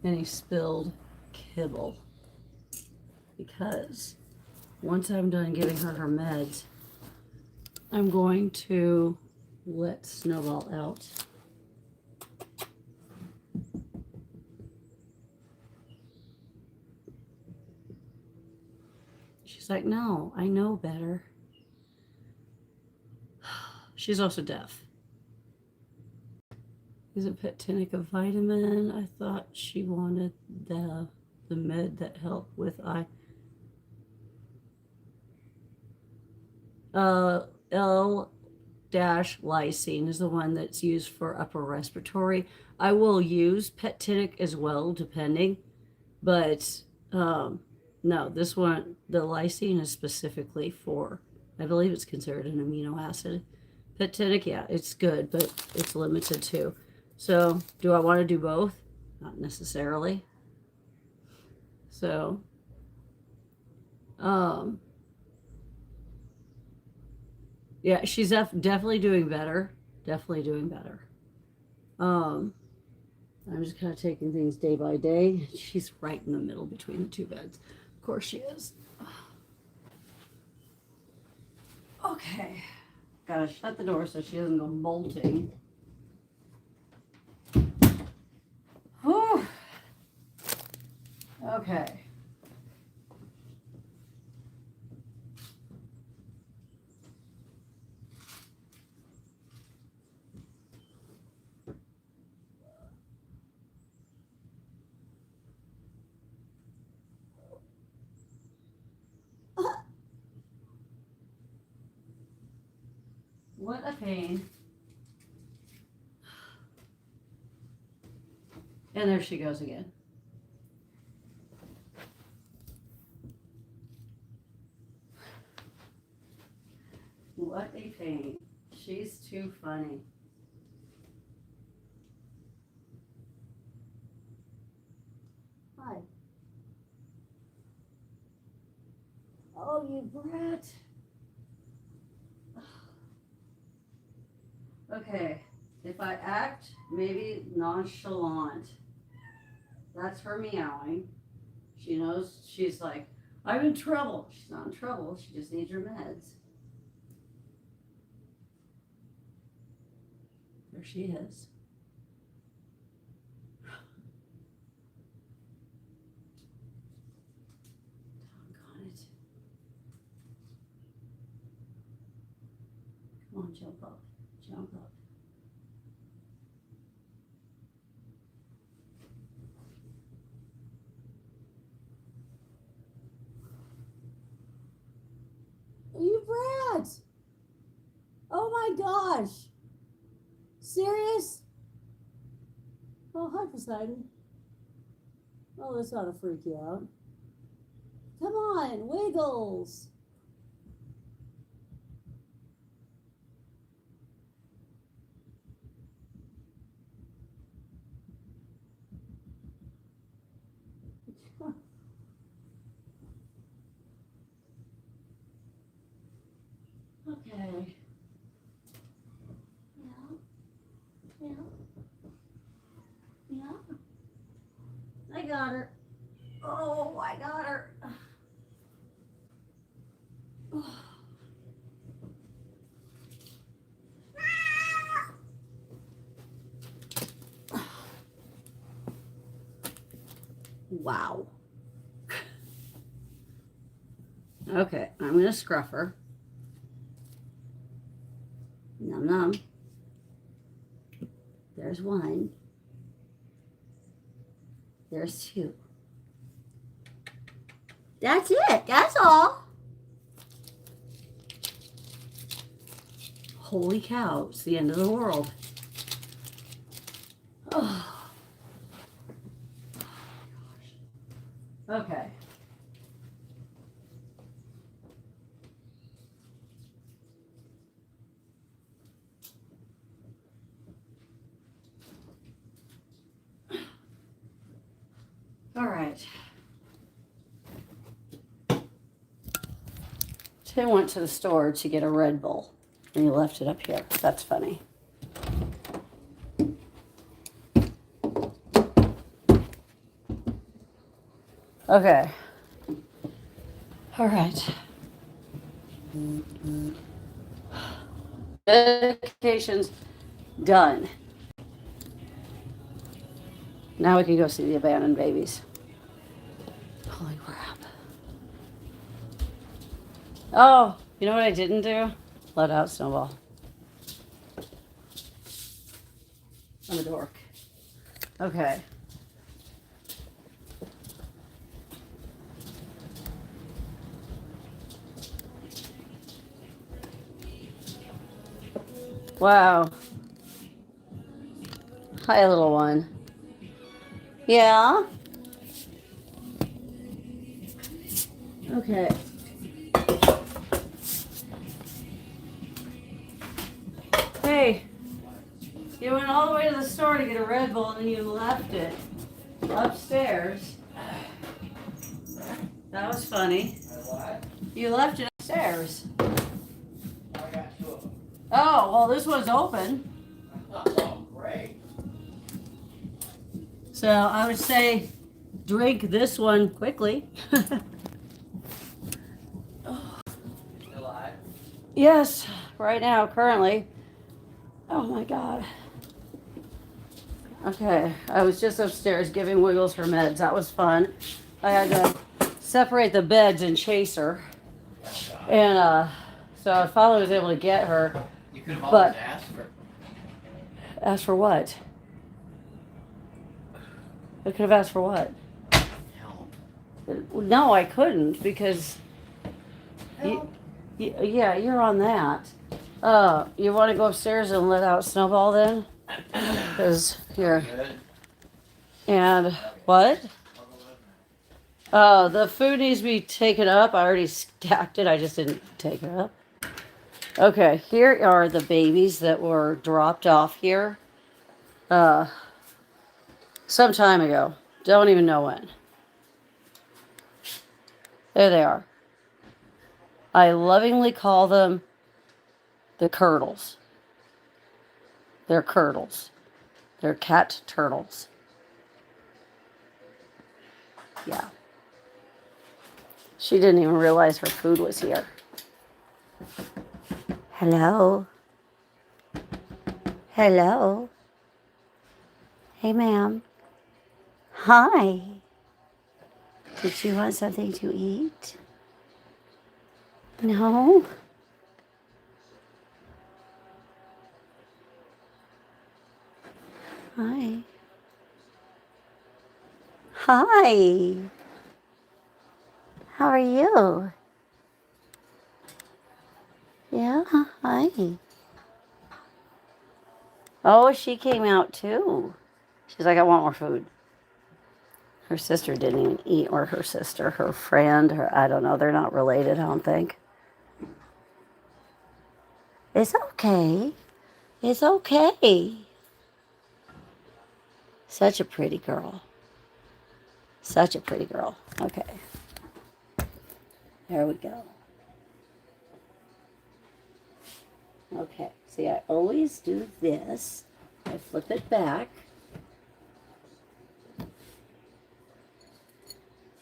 any spilled kibble. Because once I'm done giving her her meds, I'm going to let Snowball out. She's like, no, I know better. She's also deaf. Isn't Kitten a vitamin? I thought she wanted the med that helped with eye. L-lysine is the one that's used for upper respiratory. I will use Kitten as well, depending, but no, this one, the lysine is specifically for, I believe it's considered an amino acid. Kitten, yeah, it's good, but it's limited too. So, do I want to do both? Not necessarily. So, yeah, she's definitely doing better. Definitely doing better. I'm just kind of taking things day by day. She's right in the middle between the two beds. Of course she is. Okay. Gotta shut the door so she doesn't go bolting. Whew. Okay. What a pain. And there she goes again. What a pain. She's too funny. Hi. Oh, you brat. Okay, if I act maybe nonchalant, that's her meowing. She knows, she's like, I'm in trouble. She's not in trouble, she just needs her meds. There she is. Doggone it. Come on, jump up. Jump up. You brat! Oh my gosh! Serious? Oh, hi, Poseidon. Oh, this ought to freak you out. Come on, Wiggles! Okay. Yeah. Yeah. I got her. Oh, I got her. Wow. Okay, I'm gonna scruff her. Num num. There's one. There's two. That's it. That's all. Holy cow, it's the end of the world. Oh. Okay. All right. Tim went to the store to get a Red Bull, and he left it up here. That's funny. Okay. All right. Dedication's done. Now we can go see the abandoned babies. Holy crap. Oh, you know what I didn't do? Let out Snowball. I'm a dork. Okay. Wow. Hi, little one. Yeah? Okay. Hey, you went all the way to the store to get a Red Bull and then you left it upstairs. That was funny. You left it upstairs. Oh, well, this one's open. Oh, great. So I would say drink this one quickly. Alive? Yes, right now, currently. Oh my God. Okay, I was just upstairs giving Wiggles her meds. That was fun. I had to separate the beds and chase her. And so I finally was able to get her. You could have But- always asked for Asked for what? I could have asked for what? help. No, I couldn't because Help. yeah, you're on that. You want to go upstairs and let out Snowball then? Because here, Good. And what? The food needs to be taken up. I already stacked it. I just didn't take it up. Okay, here are the babies that were dropped off here uh, some time ago. Don't even know when. There they are. I lovingly call them the curdles. They're curdles. They're cat turtles. Yeah. She didn't even realize her food was here. Hello. Hello. Hey, ma'am. Hi. Did you want something to eat? No? Hi. Hi. How are you? Yeah, hi. Oh, she came out too. She's like, I want more food. Her sister didn't even eat, or her sister, her friend, her, I don't know. They're not related, I don't think. It's okay. It's okay. Such a pretty girl. Such a pretty girl. Okay. There we go. Okay. See, I always do this. I flip it back.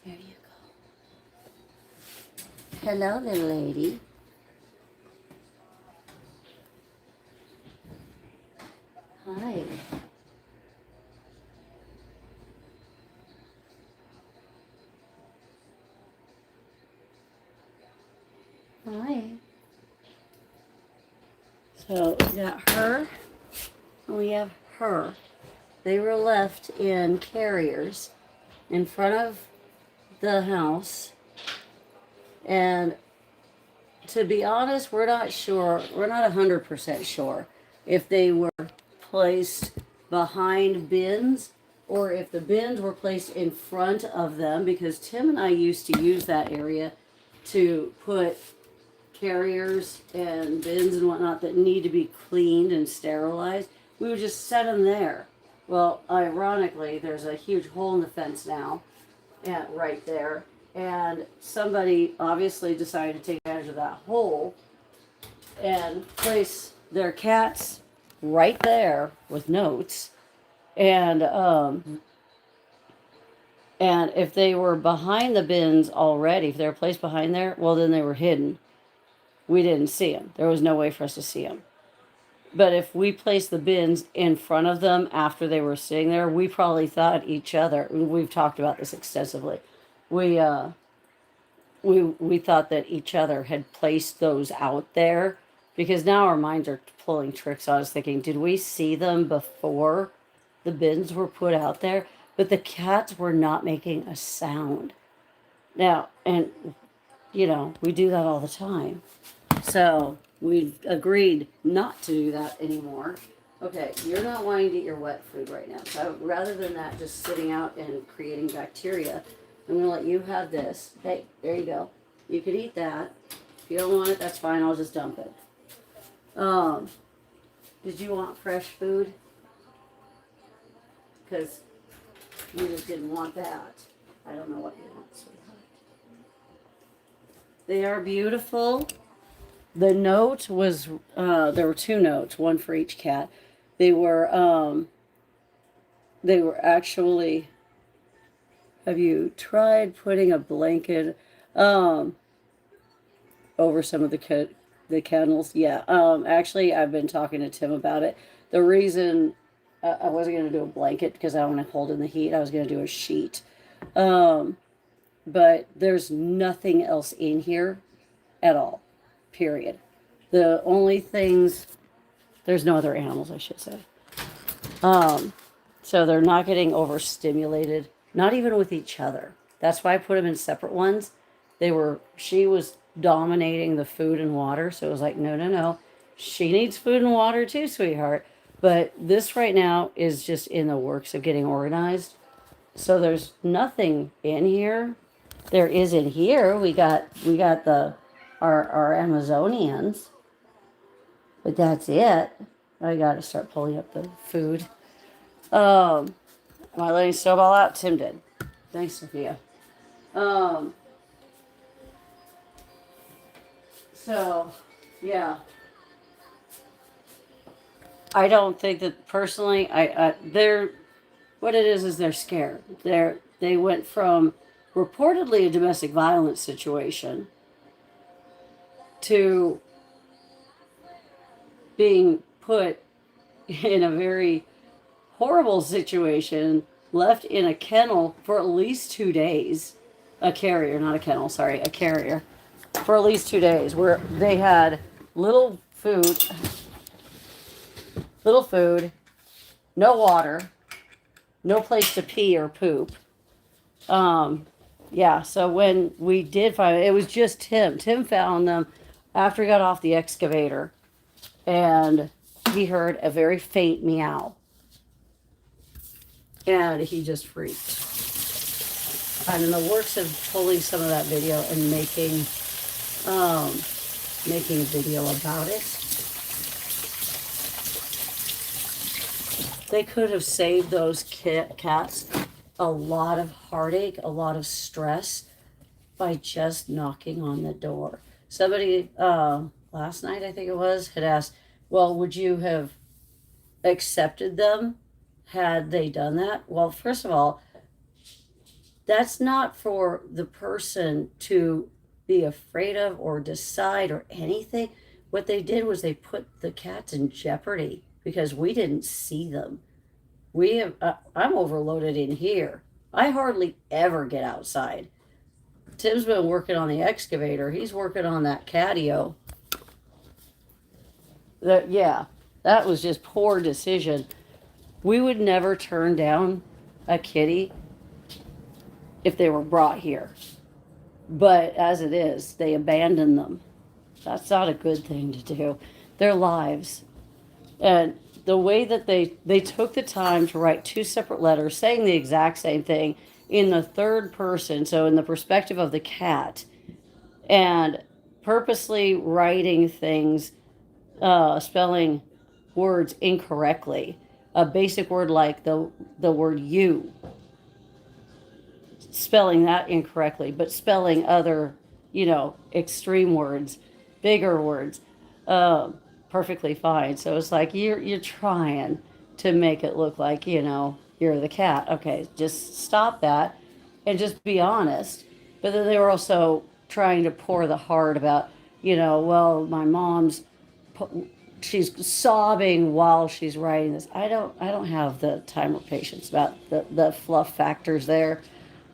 There you go. Hello, little lady. Hi. Hi. So we got her, and we have her. They were left in carriers in front of the house. And to be honest, we're not sure, we're not 100% sure if they were placed behind bins or if the bins were placed in front of them, because Tim and I used to use that area to put carriers and bins and whatnot that need to be cleaned and sterilized. We would just set them there. Well, ironically, there's a huge hole in the fence now, right there. And somebody obviously decided to take advantage of that hole and place their cats right there with notes. And if they were behind the bins already, if they were placed behind there, well, then they were hidden. We didn't see them. There was no way for us to see them. But if we placed the bins in front of them after they were sitting there, we probably thought each other. We've talked about this extensively. We we thought that each other had placed those out there, because now our minds are pulling tricks on us, thinking, did we see them before the bins were put out there? But the cats were not making a sound. Now, and we do that all the time. So we agreed not to do that anymore. Okay, you're not wanting to eat your wet food right now. So rather than that just sitting out and creating bacteria, I'm going to let you have this. Hey, there you go. You could eat that. If you don't want it, that's fine. I'll just dump it. Did you want fresh food? Because you just didn't want that. I don't know what you want, sweetheart. They are beautiful. The note was, there were two notes, one for each cat. They were actually, have you tried putting a blanket over some of the kennels? Yeah. Actually, I've been talking to Tim about it. The reason I wasn't going to do a blanket because I don't want to hold in the heat. I was going to do a sheet. But there's nothing else in here at all. Period. The only things, there's no other animals, I should say. So they're not getting overstimulated, not even with each other. That's why I put them in separate ones. She was dominating the food and water, so it was like, no, no, no. She needs food and water too, sweetheart. But this right now is just in the works of getting organized. So there's nothing in here. There is in here. We got the our Amazonians, but that's it. I gotta start pulling up the food. Am I letting Snowball out? Tim did. Thanks, Sophia. Um, so yeah. I don't think that personally they're what it is they're scared. They went from reportedly a domestic violence situation to being put in a very horrible situation, left in a kennel for at least 2 days. A carrier, not a kennel, sorry, a carrier. For at least 2 days, where they had little food, little food, no water, no place to pee or poop. Um, yeah, so when we did find it, it was just Tim. Tim found them after he got off the excavator, and he heard a very faint meow. And he just freaked. I'm in the works of pulling some of that video and um, making a video about it. They could have saved those cats a lot of heartache, a lot of stress by just knocking on the door. Somebody last night, I think it was, had asked, well, would you have accepted them had they done that? Well, first of all, that's not for the person to be afraid of or decide or anything. What they did was they put the cats in jeopardy because we didn't see them. I'm overloaded in here. I hardly ever get outside. Tim's been working on the excavator. He's working on that catio. That was just poor decision. We would never turn down a kitty if they were brought here. But as it is, they abandon them. That's not a good thing to do. Their lives. And the way that they took the time to write 2 separate letters saying the exact same thing in the third person, so in the perspective of the cat, and purposely writing things, spelling words incorrectly. A basic word like the word you, spelling that incorrectly, but spelling other, extreme words, bigger words, perfectly fine. So it's like you're trying to make it look like you're the cat. Okay, just stop that and just be honest. But then they were also trying to pour the heart about, well, my mom's she's sobbing while she's writing this. I don't have the time or patience about the fluff factors there.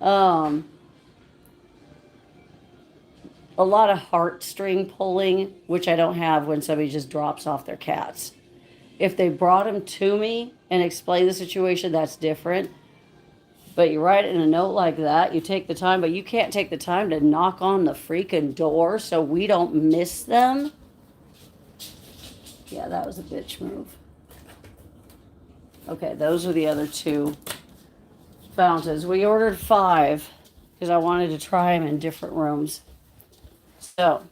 Um, a lot of heartstring pulling, which I don't have when somebody just drops off their cats. If they brought them to me and explained the situation, that's different. But you write it in a note like that, you take the time, but you can't take the time to knock on the freaking door so we don't miss them. Yeah, that was a bitch move. Okay, those are the other 2 fountains. We ordered 5 because I wanted to try them in different rooms. So,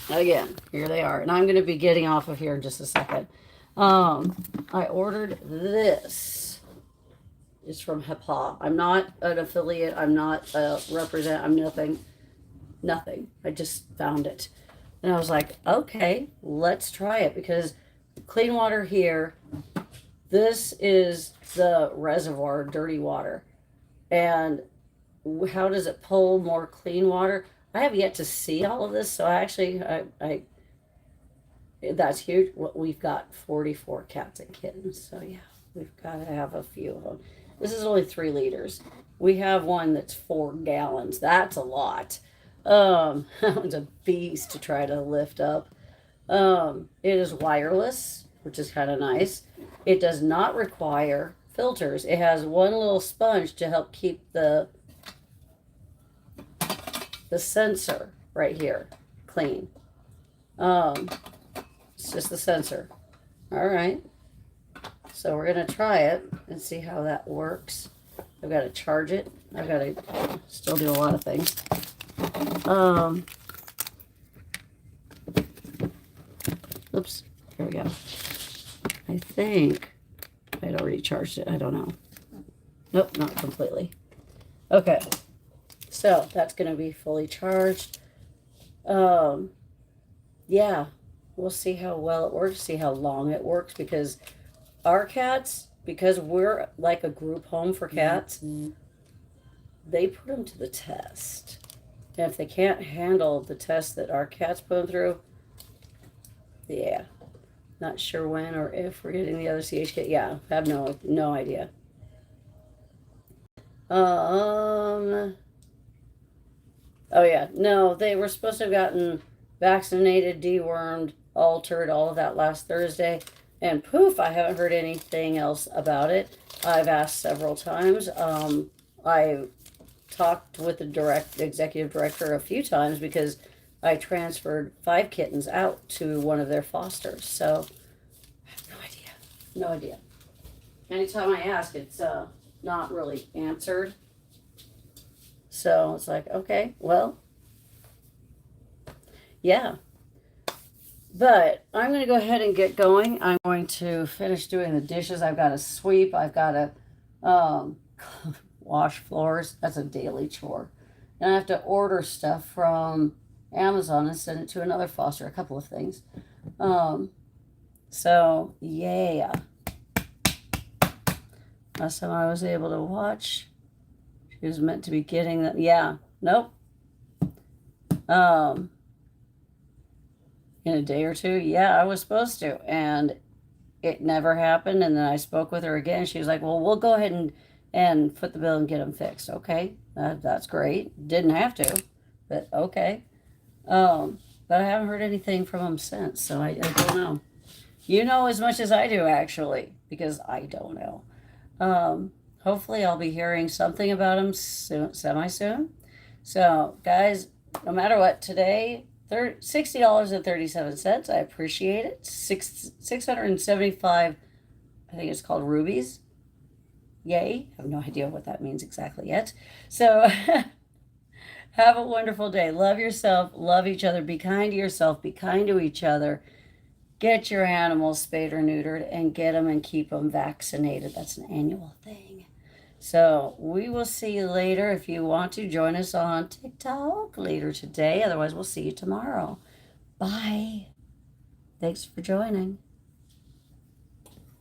again, here they are. And I'm going to be getting off of here in just a second. I ordered this. It's from HEPA. I'm not an affiliate. I'm not a represent. I'm nothing. Nothing. I just found it. And I was like, okay, let's try it because clean water here. This is the reservoir, dirty water. And how does it pull more clean water? I have yet to see all of this, so I that's huge. We've got 44 cats and kittens, so yeah, we've got to have a few of them. This is only 3 liters. We have one that's 4 gallons. That's a lot. That one's a beast to try to lift up. It is wireless, which is kind of nice. It does not require filters. It has one little sponge to help keep the sensor right here clean. It's just the sensor. All right. So we're going to try it and see how that works. I've got to charge it. I've got to still do a lot of things. Oops. Here we go. I think I'd already charged it. I don't know. Nope, not completely. Okay. So that's going to be fully charged. Yeah. We'll see how well it works, see how long it works, because our cats, because we're like a group home for cats, they put them to the test. And if they can't handle the test that our cats put them through, yeah. Not sure when or if we're getting the other CH kit. Yeah, have no idea. Oh yeah, no, they were supposed to have gotten vaccinated, dewormed, altered, all of that last Thursday, and poof, I haven't heard anything else about it. I've asked several times. I talked with the executive director a few times because I transferred 5 kittens out to one of their fosters. So I have no idea. No idea. Anytime I ask, it's not really answered. So it's like, okay, well, yeah. But I'm going to go ahead and get going. I'm going to finish doing the dishes. I've got to sweep. I've got to wash floors. That's a daily chore. And I have to order stuff from Amazon and send it to another foster, a couple of things. So, yeah. Last time I was able to watch, she was meant to be getting that. Yeah, nope. In a day or two, yeah, I was supposed to. And it never happened. And then I spoke with her again. She was like, well, we'll go ahead and foot the bill and get them fixed. Okay, that's great. Didn't have to, but okay. But I haven't heard anything from them since, so I don't know. You know as much as I do, actually, because I don't know. Hopefully I'll be hearing something about them soon, semi-soon. So, guys, no matter what, today, $60.37. I appreciate it. 675, I think it's called rubies. Yay. I have no idea what that means exactly yet. So have a wonderful day. Love yourself. Love each other. Be kind to yourself. Be kind to each other. Get your animals spayed or neutered and get them and keep them vaccinated. That's an annual thing. So we will see you later. If you want to join us on TikTok later today. Otherwise, we'll see you tomorrow. Bye. Thanks for joining.